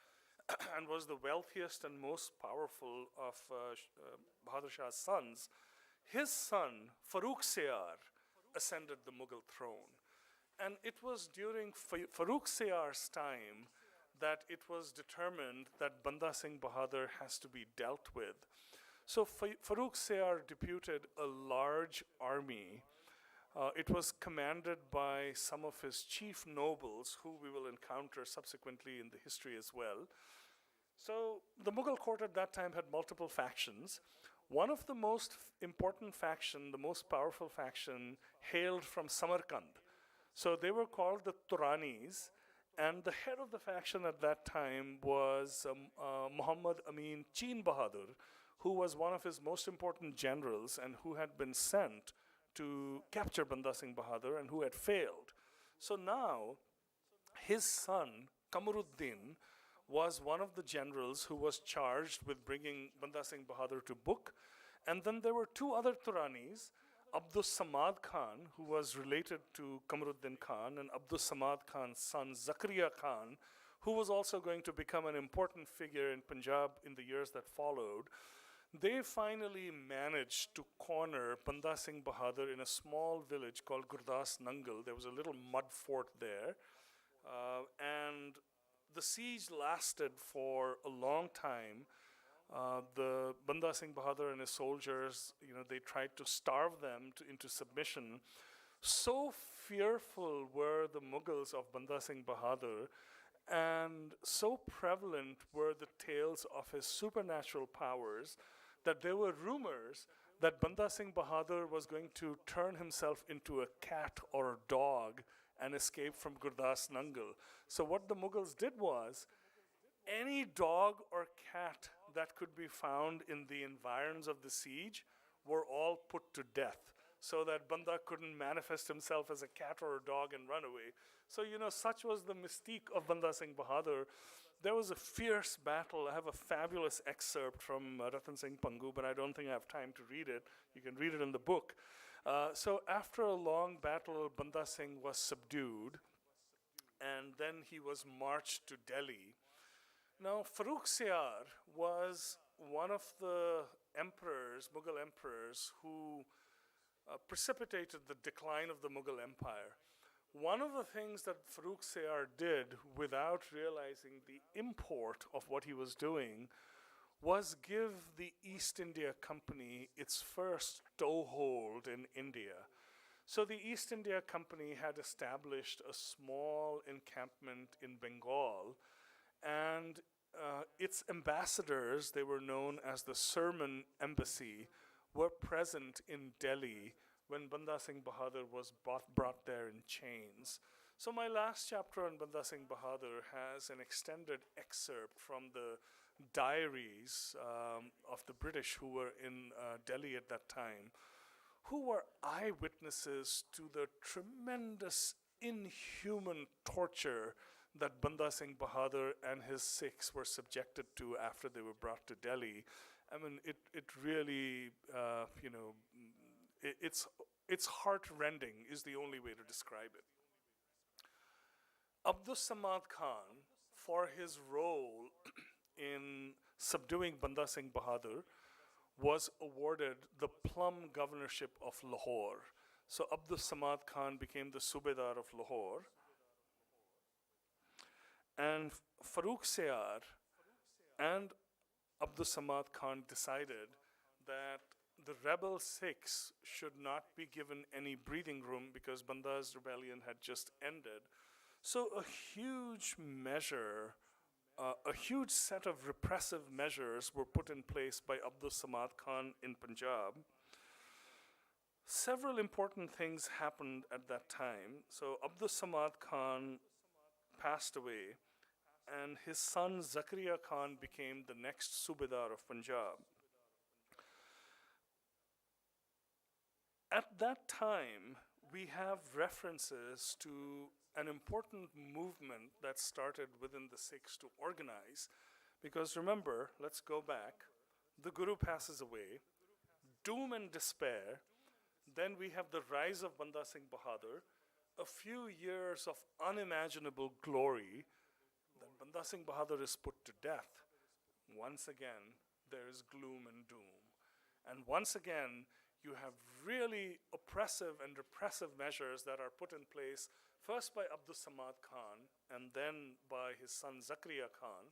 and was the wealthiest and most powerful of Bahadur Shah's sons. His son, Farooq Seyar, ascended the Mughal throne. And it was during Farooq Siyar's time that it was determined that Banda Singh Bahadur has to be dealt with. So Farooq Siyar deputed a large army. It was commanded by some of his chief nobles, who we will encounter subsequently in the history as well. So the Mughal court at that time had multiple factions. One of the most important faction, the most powerful faction, hailed from Samarkand. So they were called the Turanis, and the head of the faction at that time was Muhammad Amin Cheen Bahadur, who was one of his most important generals and who had been sent to capture Banda Singh Bahadur and who had failed. So now, his son, Kamaruddin, was one of the generals who was charged with bringing Banda Singh Bahadur to book. And then there were two other Turanis, Abdus Samad Khan, who was related to Kamaruddin Khan, and Abdus Samad Khan's son, Zakaria Khan, who was also going to become an important figure in Punjab in the years that followed. They finally managed to corner Banda Singh Bahadur in a small village called Gurdas Nangal. There was a little mud fort there. And the siege lasted for a long time. The Banda Singh Bahadur and his soldiers, they tried to starve them into submission. So fearful were the Mughals of Banda Singh Bahadur, and so prevalent were the tales of his supernatural powers that there were rumors that Banda Singh Bahadur was going to turn himself into a cat or a dog and escape from Gurdas Nangal. So what the Mughals did was, any dog or cat that could be found in the environs of the siege were all put to death, so that Banda couldn't manifest himself as a cat or a dog and run away. So, such was the mystique of Banda Singh Bahadur. There was a fierce battle. I have a fabulous excerpt from Ratan Singh Pangu, but I don't think I have time to read it. You can read it in the book. So after a long battle, Banda Singh was subdued, and then he was marched to Delhi. Now, Farooq Siyar was one of the emperors, Mughal emperors, who precipitated the decline of the Mughal Empire. One of the things that Farooq Siyar did, without realizing the import of what he was doing, was give the East India Company its first toehold in India. So the East India Company had established a small encampment in Bengal, and its ambassadors, they were known as the Sermon Embassy, were present in Delhi when Banda Singh Bahadur was brought there in chains. So my last chapter on Banda Singh Bahadur has an extended excerpt from the diaries of the British who were in Delhi at that time, who were eyewitnesses to the tremendous inhuman torture that Banda Singh Bahadur and his Sikhs were subjected to after they were brought to Delhi. I mean, it really, it's heart-rending is the only way to describe it. Abdus Samad Khan, for his role in subduing Banda Singh Bahadur, was awarded the plum governorship of Lahore. So Abdus Samad Khan became the Subedar of Lahore. And Farooq Siyar and Abdus Samad Khan decided that the rebel Sikhs should not be given any breathing room because Banda's rebellion had just ended. So a huge measure, a huge set of repressive measures were put in place by Abdus Samad Khan in Punjab. Several important things happened at that time. So Abdus Samad Khan passed away, and his son Zakaria Khan became the next Subedar of Punjab. At that time, we have references to an important movement that started within the Sikhs to organize. Because remember, let's go back, the Guru passes away, doom and despair, then we have the rise of Banda Singh Bahadur, a few years of unimaginable glory, then Banda Singh Bahadur is put to death. Once again, there is gloom and doom. And once again, you have really oppressive and repressive measures that are put in place first by Abdus Samad Khan and then by his son Zakaria Khan,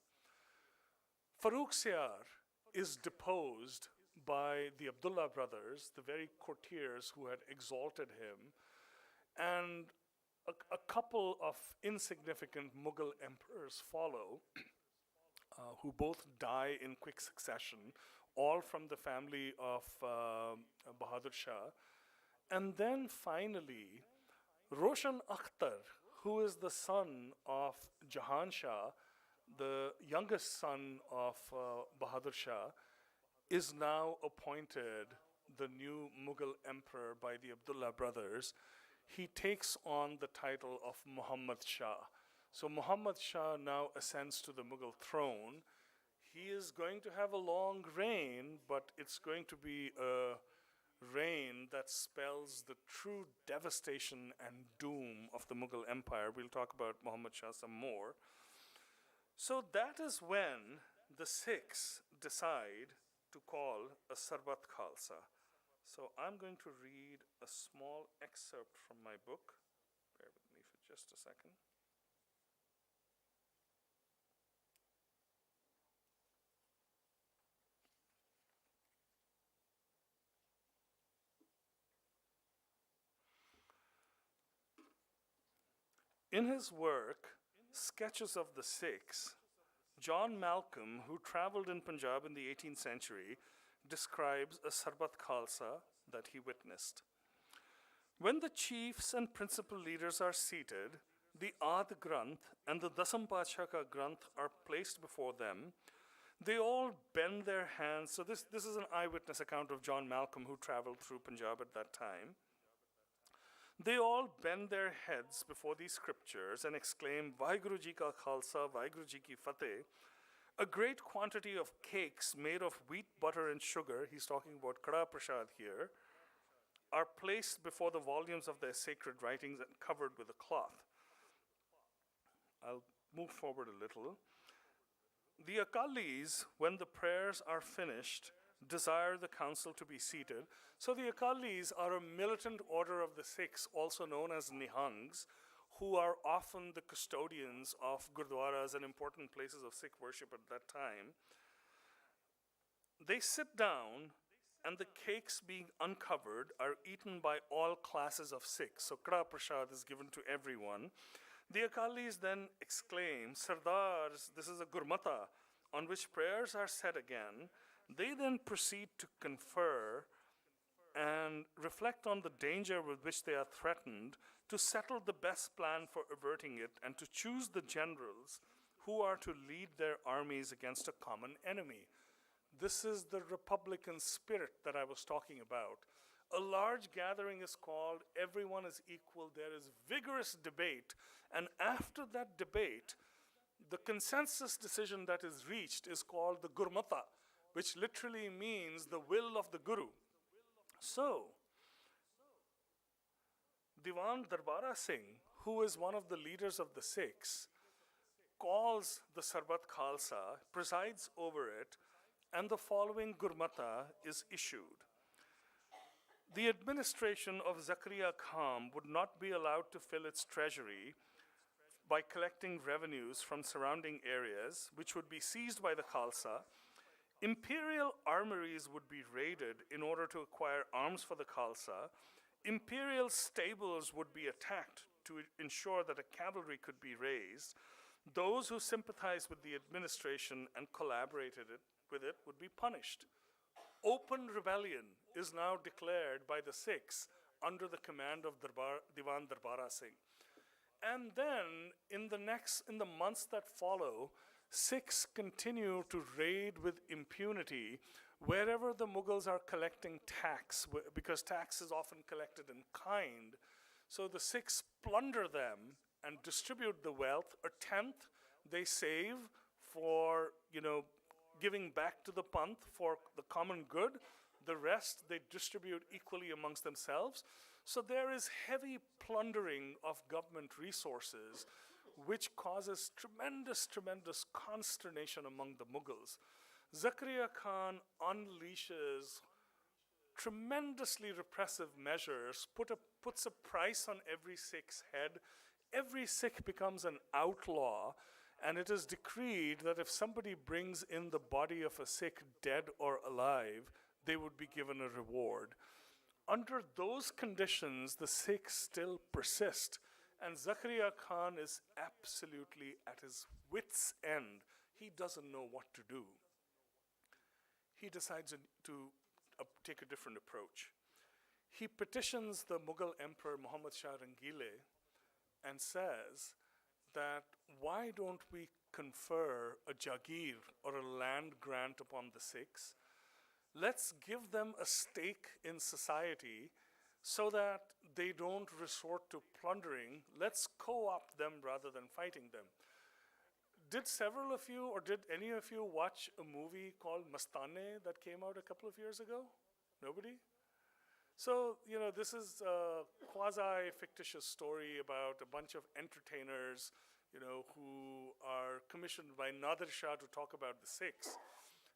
Farooq Siyar is deposed by the Abdullah brothers, the very courtiers who had exalted him, and a couple of insignificant Mughal emperors follow, who both die in quick succession, all from the family of Bahadur Shah. And then finally, Roshan Akhtar, who is the son of Jahan Shah, the youngest son of Bahadur Shah, is now appointed the new Mughal emperor by the Abdullah brothers. He takes on the title of Muhammad Shah. So Muhammad Shah now ascends to the Mughal throne. He is going to have a long reign, but it's going to be a reign that spells the true devastation and doom of the Mughal Empire. We'll talk about Muhammad Shah some more. So that is when the Sikhs decide to call a Sarbat Khalsa. So I'm going to read a small excerpt from my book. Bear with me for just a second. In his work, Sketches of the Sikhs, John Malcolm, who traveled in Punjab in the 18th century, describes a Sarbat Khalsa that he witnessed. When the chiefs and principal leaders are seated, the Ad Granth and the Dasam Padshah Ka Granth are placed before them. They all bend their hands. So this is an eyewitness account of John Malcolm, who traveled through Punjab at that time. They all bend their heads before these scriptures and exclaim, Vaheguru Ji Ka Khalsa, Vaheguru Ji Ki Fateh. A great quantity of cakes made of wheat, butter, and sugar, he's talking about Kada Prasad here, are placed before the volumes of their sacred writings and covered with a cloth. I'll move forward a little. The Akalis, when the prayers are finished, desire the council to be seated. So the Akalis are a militant order of the Sikhs, also known as Nihangs, who are often the custodians of gurdwaras and important places of Sikh worship at that time. They sit down, and the cakes being uncovered are eaten by all classes of Sikhs. So Kada Prasad is given to everyone. The Akalis then exclaim, Sardars, this is a Gurmata, on which prayers are said again. They then proceed to confer and reflect on the danger with which they are threatened, to settle the best plan for averting it, and to choose the generals who are to lead their armies against a common enemy. This is the Republican spirit that I was talking about. A large gathering is called, everyone is equal, there is vigorous debate, and after that debate, the consensus decision that is reached is called the Gurmata, which literally means the will of the Guru. So, Diwan Darbara Singh, who is one of the leaders of the Sikhs, calls the Sarbat Khalsa, presides over it, and the following Gurmata is issued. The administration of Zakaria Khan would not be allowed to fill its treasury by collecting revenues from surrounding areas, which would be seized by the Khalsa. Imperial armories would be raided in order to acquire arms for the Khalsa. Imperial stables would be attacked to ensure that a cavalry could be raised. Those who sympathized with the administration and collaborated with it would be punished. Open rebellion is now declared by the Sikhs under the command of Diwan Darbara Singh. And then in the months that follow, Sikhs continue to raid with impunity wherever the Mughals are collecting tax, because tax is often collected in kind. So the Sikhs plunder them and distribute the wealth. A tenth they save for, giving back to the Panth for the common good. The rest they distribute equally amongst themselves. So there is heavy plundering of government resources, which causes tremendous consternation among the Mughals. Zakaria Khan unleashes tremendously repressive measures, puts a price on every Sikh's head, every Sikh becomes an outlaw, and it is decreed that if somebody brings in the body of a Sikh dead or alive, they would be given a reward. Under those conditions, the Sikhs still persist, and Zakaria Khan is absolutely at his wit's end. He doesn't know what to do. He decides to take a different approach. He petitions the Mughal Emperor Muhammad Shah Rangile and says that why don't we confer a jagir or a land grant upon the Sikhs? Let's give them a stake in society so that they don't resort to plundering. Let's co-opt them rather than fighting them. Did several of you, or did any of you watch a movie called Mastane that came out a couple of years ago? Nobody? So, this is a quasi-fictitious story about a bunch of entertainers, who are commissioned by Nadir Shah to talk about the Sikhs.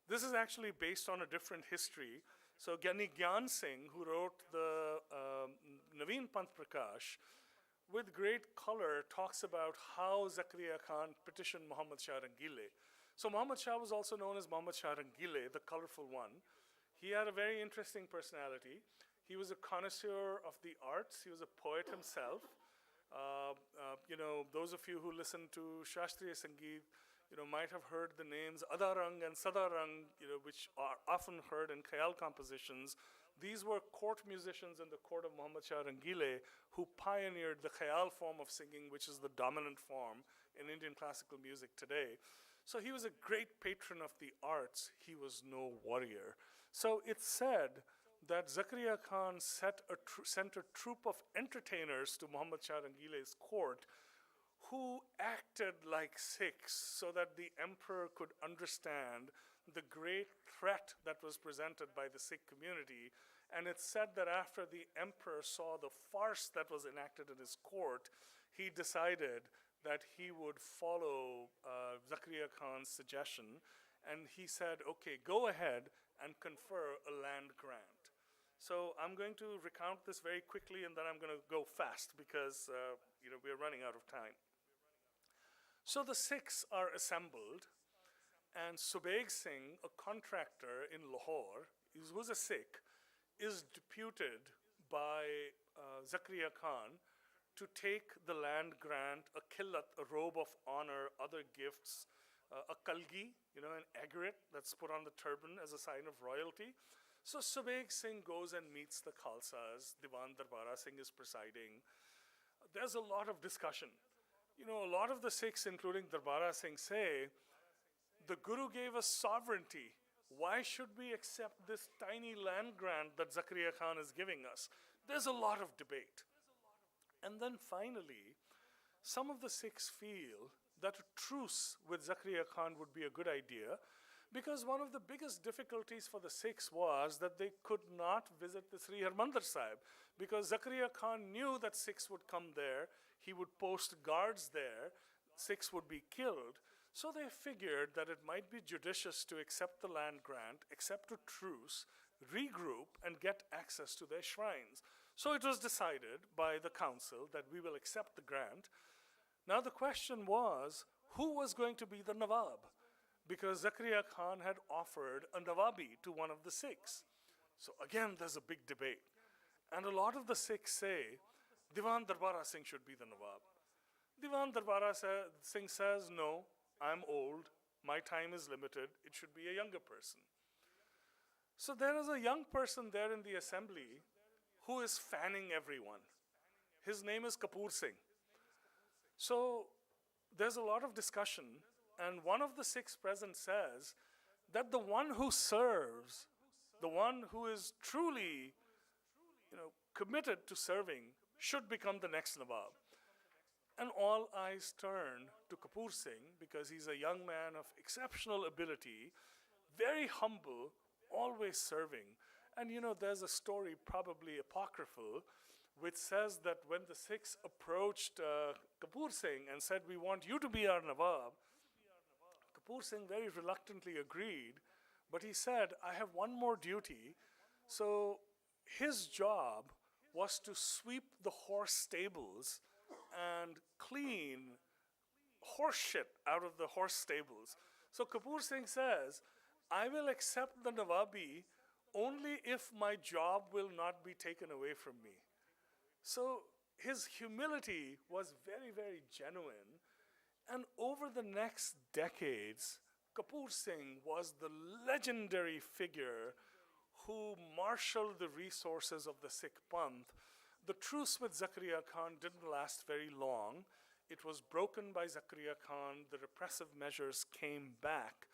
This is actually based on a different history. So, Gyani Gyan Singh, who wrote the Naveen Panth Prakash, with great color, talks about how Zakaria Khan petitioned Muhammad Shah Rangile. So, Muhammad Shah was also known as Muhammad Shah Rangile, the colorful one. He had a very interesting personality. He was a connoisseur of the arts. He was a poet himself. Those of you who listen to Shastriya Sangeet, might have heard the names Adarang and Sadarang, which are often heard in Khayal compositions. These were court musicians in the court of Muhammad Shah Rangile who pioneered the Khayal form of singing, which is the dominant form in Indian classical music today. So he was a great patron of the arts. He was no warrior. So it's said that Zakaria Khan sent a troop of entertainers to Muhammad Shah Rangile's court who acted like Sikhs so that the emperor could understand the great threat that was presented by the Sikh community. And it's said that after the emperor saw the farce that was enacted in his court, he decided that he would follow Zakaria Khan's suggestion. And he said, okay, go ahead and confer a land grant. So I'm going to recount this very quickly, and then I'm going to go fast because we're running out of time. So the Sikhs are assembled, and Subeg Singh, a contractor in Lahore, who's a Sikh, is deputed by Zakaria Khan to take the land grant, a killat, a robe of honor, other gifts, a kalgi, an agate that's put on the turban as a sign of royalty. So Subeg Singh goes and meets the Khalsas. Diwan Darbara Singh is presiding. There's a lot of discussion. A lot of the Sikhs, including Darbara Singh, say, the Guru gave us sovereignty. Why should we accept this tiny land grant that Zakaria Khan is giving us? There's a lot of debate. And then finally, some of the Sikhs feel that a truce with Zakaria Khan would be a good idea, because one of the biggest difficulties for the Sikhs was that they could not visit the Sri Harmandir Sahib, because Zakaria Khan knew that Sikhs would come there, he would post guards there, Sikhs would be killed. So they figured that it might be judicious to accept the land grant, accept a truce, regroup, and get access to their shrines. So it was decided by the council that we will accept the grant. Now the question was, who was going to be the Nawab? Because Zakaria Khan had offered a Nawabi to one of the Sikhs. So again, there's a big debate. And a lot of the Sikhs say, Diwan Darbara Singh should be the Nawab. Diwan Darbara Singh says, no, I'm old, my time is limited, it should be a younger person. So there is a young person there in the assembly who is fanning everyone. His name is Kapoor Singh. So there's a lot of discussion, and one of the Sikhs present says that the one who serves, the one who is truly committed to serving, should become the next Nawab. And all eyes turn to Kapoor Singh because he's a young man of exceptional ability, very humble, always serving. And there's a story, probably apocryphal, which says that when the Sikhs approached Kapoor Singh and said, we want you to be our Nawab, Kapoor Singh very reluctantly agreed, but he said, I have one more duty. So his job was to sweep the horse stables and clean horse shit out of the horse stables. So Kapoor Singh says, I will accept the Nawabi only if my job will not be taken away from me. So his humility was very, very genuine. And over the next decades, Kapoor Singh was the legendary figure who marshaled the resources of the Sikh Panth. The truce with Zakaria Khan didn't last very long. It was broken by Zakaria Khan. The repressive measures came back.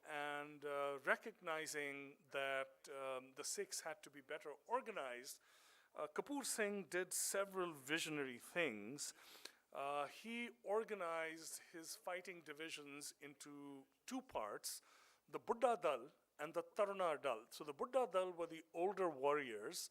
And recognizing that the Sikhs had to be better organized, Kapoor Singh did several visionary things. He organized his fighting divisions into two parts, the Buddha Dal and the Taruna Dal. So the Buddha Dal were the older warriors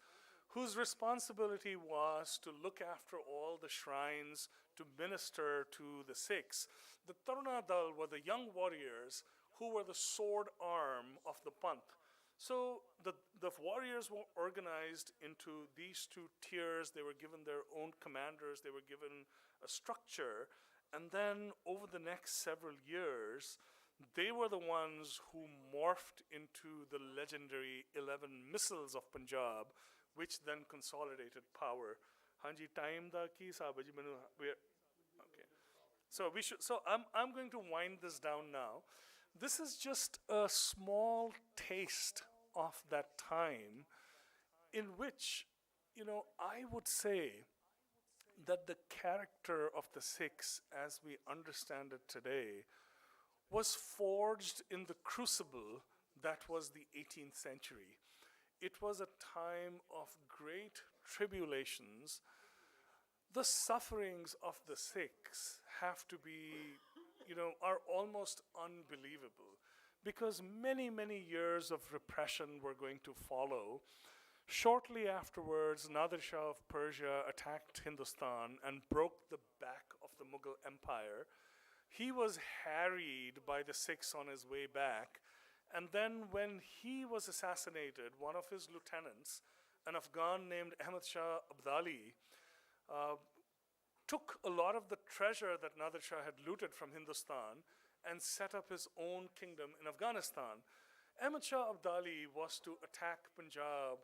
whose responsibility was to look after all the shrines, to minister to the Sikhs. The Taruna Dal were the young warriors who were the sword arm of the Panth. So the warriors were organized into these two tiers. They were given their own commanders. They were given a structure. And then over the next several years, they were the ones who morphed into the legendary 11 missiles of Punjab, which then consolidated power. Hanji, time da ki sahab ji mainu okay. So I'm going to wind this down now. This is just a small taste of that time in which, I would say that the character of the Sikhs as we understand it today was forged in the crucible that was the 18th century. It was a time of great tribulations. The sufferings of the Sikhs have to be are almost unbelievable because many, many years of repression were going to follow. Shortly afterwards, Nadir Shah of Persia attacked Hindustan and broke the back of the Mughal Empire. He was harried by the Sikhs on his way back. And then when he was assassinated, one of his lieutenants, an Afghan named Ahmad Shah Abdali, took a lot of the treasure that Nadir Shah had looted from Hindustan and set up his own kingdom in Afghanistan. Ahmad Shah Abdali was to attack Punjab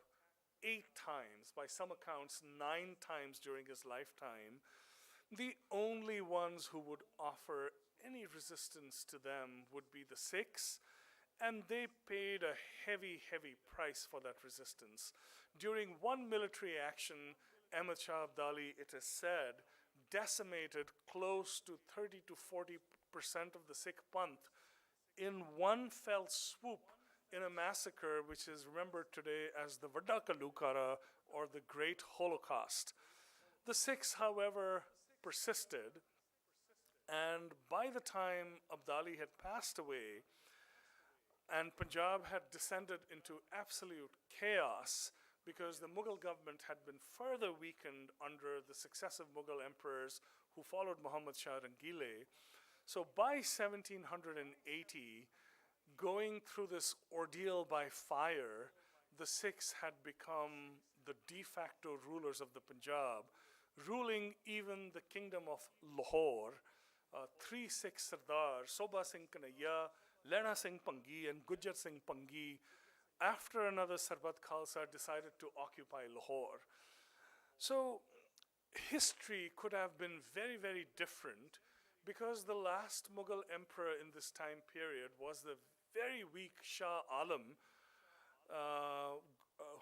8 times, by some accounts 9 times during his lifetime. The only ones who would offer any resistance to them would be the Sikhs, and they paid a heavy, heavy price for that resistance. During one military action, Ahmad Shah Abdali, it is said, decimated close to 30 to 40% of the Sikh Panth in one fell swoop in a massacre which is remembered today as the Vadda Kalukara or the Great Holocaust. The Sikhs, however, persisted, and by the time Abdali had passed away and Punjab had descended into absolute chaos, because the Mughal government had been further weakened under the successive Mughal emperors who followed Muhammad Shah Rangile. So by 1780, going through this ordeal by fire, the Sikhs had become the de facto rulers of the Punjab, ruling even the kingdom of Lahore. 3 Sikh Sardars, Sobha Singh Kanhaiya, Lehna Singh Pangi, and Gujjar Singh Pangi, after another Sarbat Khalsa, decided to occupy Lahore. So history could have been very, very different because the last Mughal emperor in this time period was the very weak Shah Alam,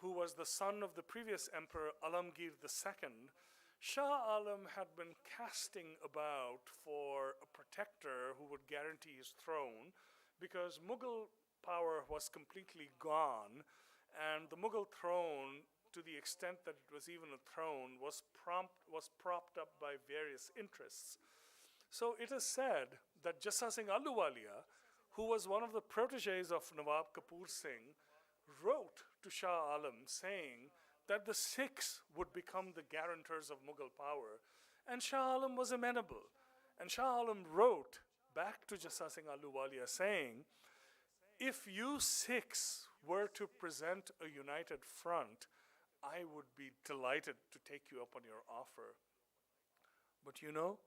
who was the son of the previous emperor Alamgir II. Shah Alam had been casting about for a protector who would guarantee his throne because Mughal power was completely gone, and the Mughal throne, to the extent that it was even a throne, was propped up by various interests. So it is said that Jassa Singh Ahluwalia, who was one of the proteges of Nawab Kapoor Singh, wrote to Shah Alam saying that the Sikhs would become the guarantors of Mughal power, and Shah Alam was amenable. And Shah Alam wrote back to Jassa Singh Ahluwalia saying, if you Sikhs were to present a united front, I would be delighted to take you up on your offer. But you know,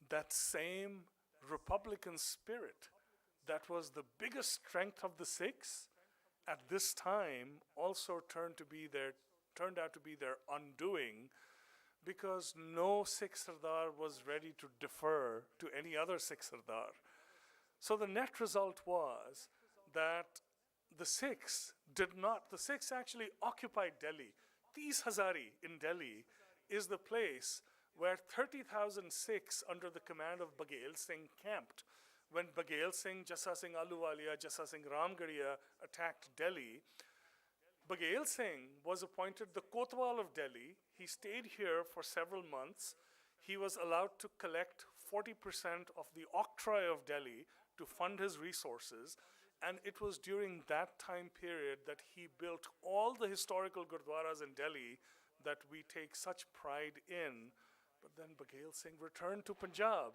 that same Republican spirit that was the biggest strength of the Sikhs at this time also turned out to be their undoing, because no Sikh Sardar was ready to defer to any other Sikh Sardar. So the net result was that the Sikhs actually occupied Delhi. Tees Hazari in Delhi is the place where 30,000 Sikhs under the command of Baghel Singh camped. When Baghel Singh, Jassa Singh Ahluwalia, Jassa Singh Ramgarhia attacked Delhi, Baghel Singh was appointed the Kotwal of Delhi. He stayed here for several months. He was allowed to collect 40% of the octroi of Delhi to fund his resources. And it was during that time period that he built all the historical gurdwaras in Delhi that we take such pride in. But then Baghel Singh returned to Punjab,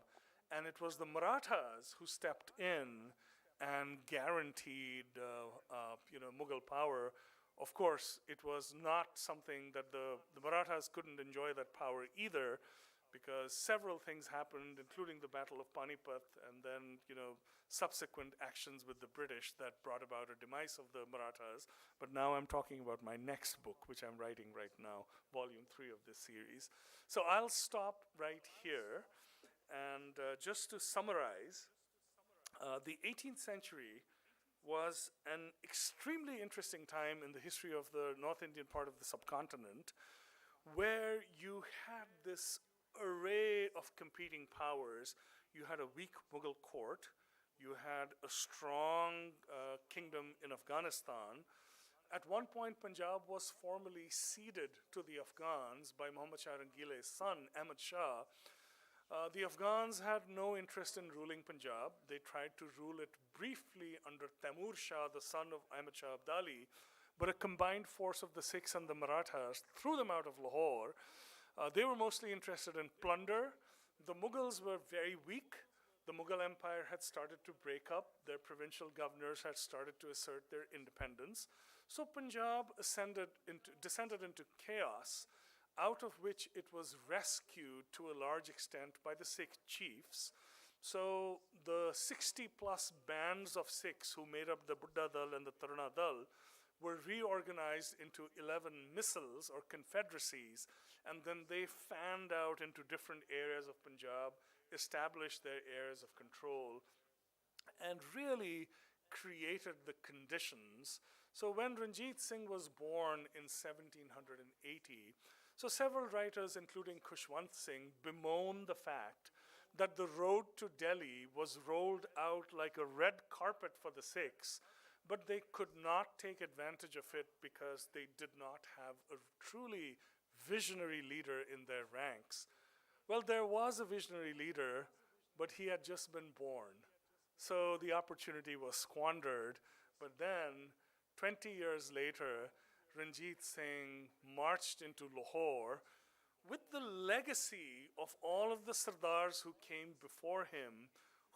and it was the Marathas who stepped in and guaranteed Mughal power. Of course, it was not something that the Marathas couldn't enjoy that power either, because several things happened, including the Battle of Panipat and then subsequent actions with the British that brought about a demise of the Marathas. But now I'm talking about my next book, which I'm writing right now, volume 3 of this series. So I'll stop right here. And just to summarize, the 18th century was an extremely interesting time in the history of the North Indian part of the subcontinent, where you had this array of competing powers. You had a weak Mughal court, you had a strong kingdom in Afghanistan. At one point, Punjab was formally ceded to the Afghans by Muhammad Shah Rangile's son, Ahmad Shah. The Afghans had no interest in ruling Punjab. They tried to rule it briefly under Taimur Shah, the son of Ahmad Shah Abdali, but a combined force of the Sikhs and the Marathas threw them out of Lahore. They were mostly interested in plunder. The Mughals were very weak. The Mughal Empire had started to break up. Their provincial governors had started to assert their independence. So Punjab descended into chaos, out of which it was rescued to a large extent by the Sikh chiefs. So the 60-plus bands of Sikhs who made up the Buddha Dal and the Taruna Dal were reorganized into 11 missals or confederacies, and then they fanned out into different areas of Punjab, established their areas of control, and really created the conditions. So when Ranjit Singh was born in 1780, so several writers, including Khushwant Singh, bemoan the fact that the road to Delhi was rolled out like a red carpet for the Sikhs, but they could not take advantage of it because they did not have a truly visionary leader in their ranks. Well, there was a visionary leader, but he had just been born. So the opportunity was squandered. But then, 20 years later, Ranjit Singh marched into Lahore with the legacy of all of the Sardars who came before him,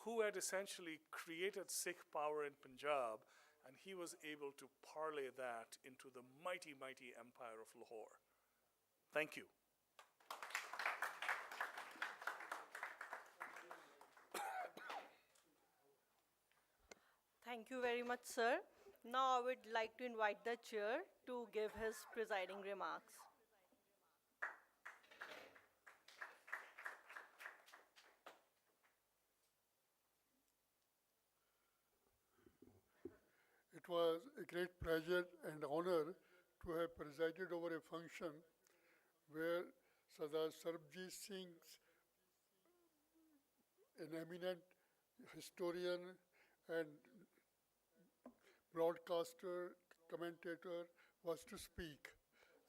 who had essentially created Sikh power in Punjab, and he was able to parlay that into the mighty, mighty empire of Lahore. Thank you. Thank you very much, sir. Now I would like to invite the chair to give his presiding remarks. It was a great pleasure and honor to have presided over a function where Sardar Sarbpreet Singh, an eminent historian and broadcaster, commentator, was to speak.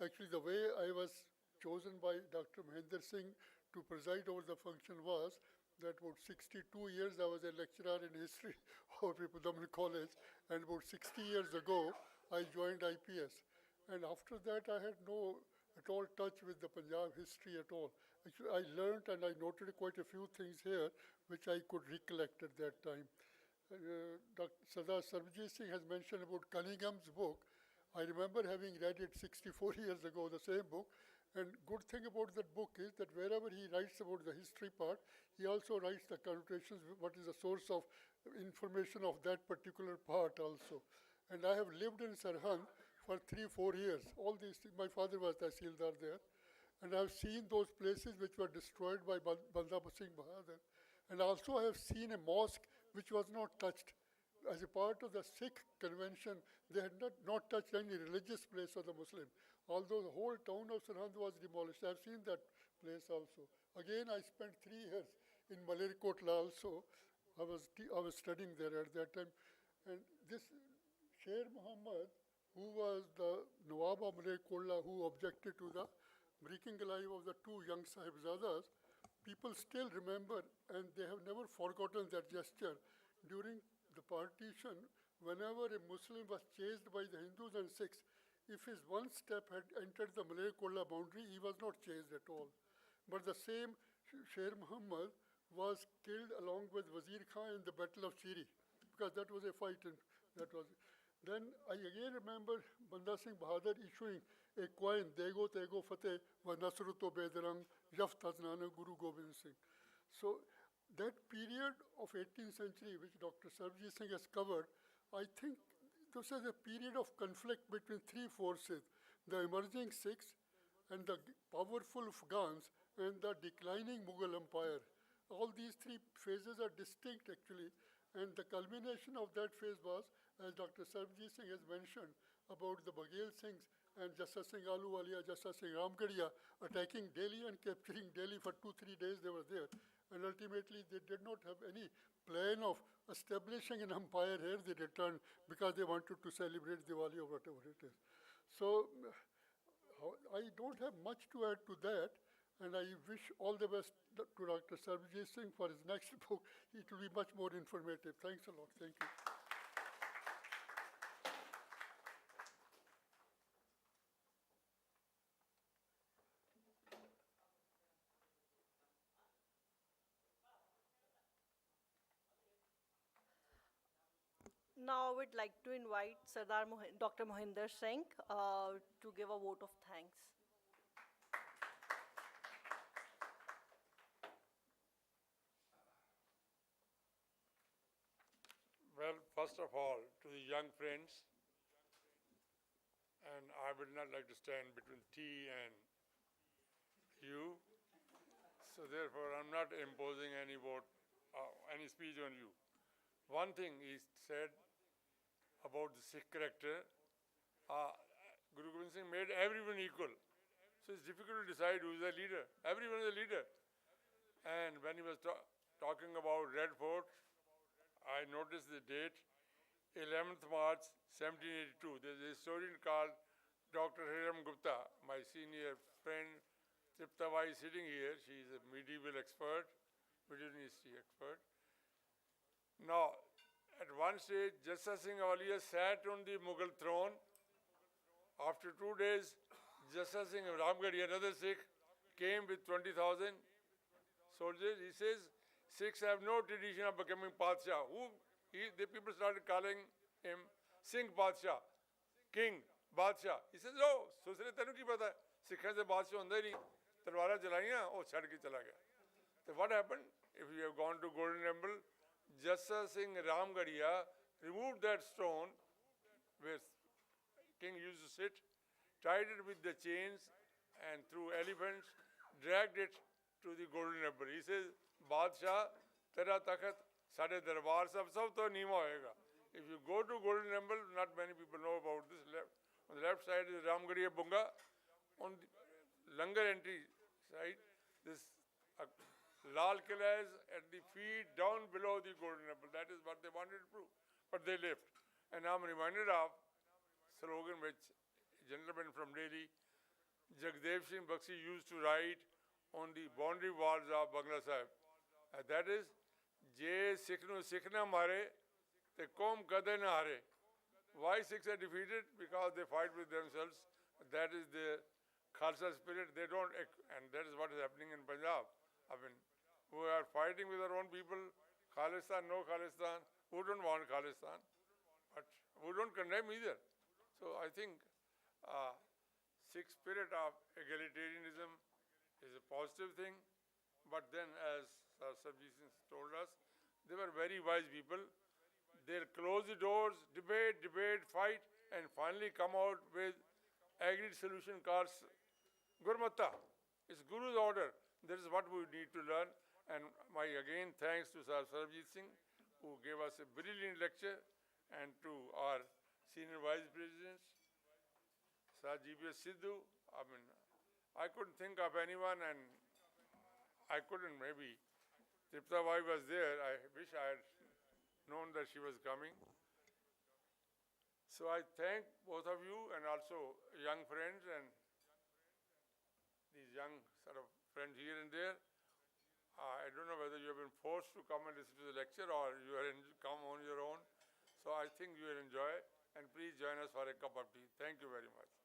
Actually, the way I was chosen by Dr. Mahendra Singh to preside over the function was that about 62 years I was a lecturer in history of President College, and about 60 years ago I joined IPS. And after that I had no at all touch with the Punjab history at all. Actually, I learned and I noted quite a few things here which I could recollect at that time. Dr. Sardar Sarbpreet Singh has mentioned about Cunningham's book. I remember having read it 64 years ago, the same book, And good thing about that book is that wherever he writes about the history part, he also writes the connotations, what is the source of information of that particular part also. And I have lived in Sarhand for 3-4 years. All these things, my father was Tahsildar there. And I have seen those places which were destroyed by Banda Singh Bahadur. And also I have seen a mosque which was not touched. As a part of the Sikh convention, they had not touched any religious place of the Muslim. Although the whole town of Sarhand was demolished. I have seen that place also. Again, I spent 3 years in Malerkotla also. I was studying there at that time. And this Sher Muhammad, who was the Nawab of Malerkotla, who objected to the breaking alive of the 2 young Sahibzadas, people still remember, and they have never forgotten that gesture. During the partition, whenever a Muslim was chased by the Hindus and Sikhs, if his one step had entered the Malerkotla boundary, he was not chased at all. But the same Sher Muhammad was killed along with Wazir Khan in the Battle of Chiri, because that was a fight. And that was. Then I again remember Banda Singh Bahadur issuing a coin, Dego Tego Fateh, wa Nasruto Bedarang, Yaft Aznana Guru Gobind Singh. So that period of 18th century, which Dr. Sarbpreet Singh has covered, I think this is a period of conflict between 3 forces, the emerging Sikhs and the powerful Afghans and the declining Mughal Empire. All these 3 phases are distinct actually, and the culmination of that phase was, as Dr. Sarbpreet Singh has mentioned, about the Baghel Singhs and Jassa Singh Ahluwalia, Jassa Singh Ramgarhia attacking Delhi and capturing Delhi for 2-3 days they were there. And ultimately they did not have any plan of establishing an empire here. They returned because they wanted to celebrate Diwali or whatever it is. So I don't have much to add to that, and I wish all the best to Dr. Sarbpreet Singh for his next book. It will be much more informative. Thanks a lot. Thank you. Now I would like to invite Dr. Mohinder Singh to give a vote of thanks. Well, first of all, to the young friends, and I would not like to stand between tea and you, so therefore I'm not imposing any vote, any speech on you. One thing he said about the Sikh character, Guru Gobind Singh made everyone equal. So it's difficult to decide who is the leader. Everyone is a leader. And when he was talking about Red Fort, I noticed the date, 11th March 1782. There's a historian called Dr. Hiram Gupta, my senior friend. Triptabai is sitting here. She is a medieval expert, medieval history expert. Now, at one stage, Jassa Singh Ahluwalia sat on the Mughal throne. After 2 days, Jassa Singh Ramgarhia, another Sikh, came with 20,000 soldiers. He says, Sikhs have no tradition of becoming Padshah. The people started calling him Singh Padshah, King, Badshah. He says, no, Susre tenu ki pata, Sikhs se Badshah hunda hi nahi. Talwara chalaiyan, oh chhad ke chala gaya. So what happened? If you have gone to Golden Temple, Jassa Singh Ramgarhia removed that stone where king used to sit, tied it with the chains, and through elephants, dragged it to the Golden Temple. He says, Badshah, tera takhat, sade darbar sab to neema hoega. If you go to Golden Temple, not many people know about this. On the left side is Ramgarhia Bunga. On the Langar entry side, this Lal Killa is at the feet down below the Golden Temple. That is what they wanted to prove. But they left. And I'm reminded of slogan which a gentleman from Delhi, Jagdev Singh Bakshi, used to write on the boundary walls of Bangla Sahib. And that is, Je Sikh nu Sikh na mare, te Qom kade na hare. Why Sikhs are defeated? Because they fight with themselves. That is the Khalsa spirit. They don't, and that is what is happening in Punjab. I mean, who are fighting with their own people, Khalistan, no Khalistan, who don't want Khalistan, but who don't condemn either. So I think Sikh spirit of egalitarianism is a positive thing, but then as Sarbpreet Singh told us, they were very wise people. They'll close the doors, debate, fight, and finally come out with agreed solution called Gurmat. It's Guru's order. That is what we need to learn. And my again thanks to Sir Sarbpreet Singh, who gave us a brilliant lecture, and to our senior vice presidents, Sir G.B.S. Sidhu. I couldn't think of anyone, and I couldn't maybe. Tripta Bhai was there. I wish I had known that she was coming. So I thank both of you and also young friends and these young sort of friends here and there. I don't know whether you have been forced to come and listen to the lecture or you are come on your own. So I think you will enjoy, and please join us for a cup of tea. Thank you very much.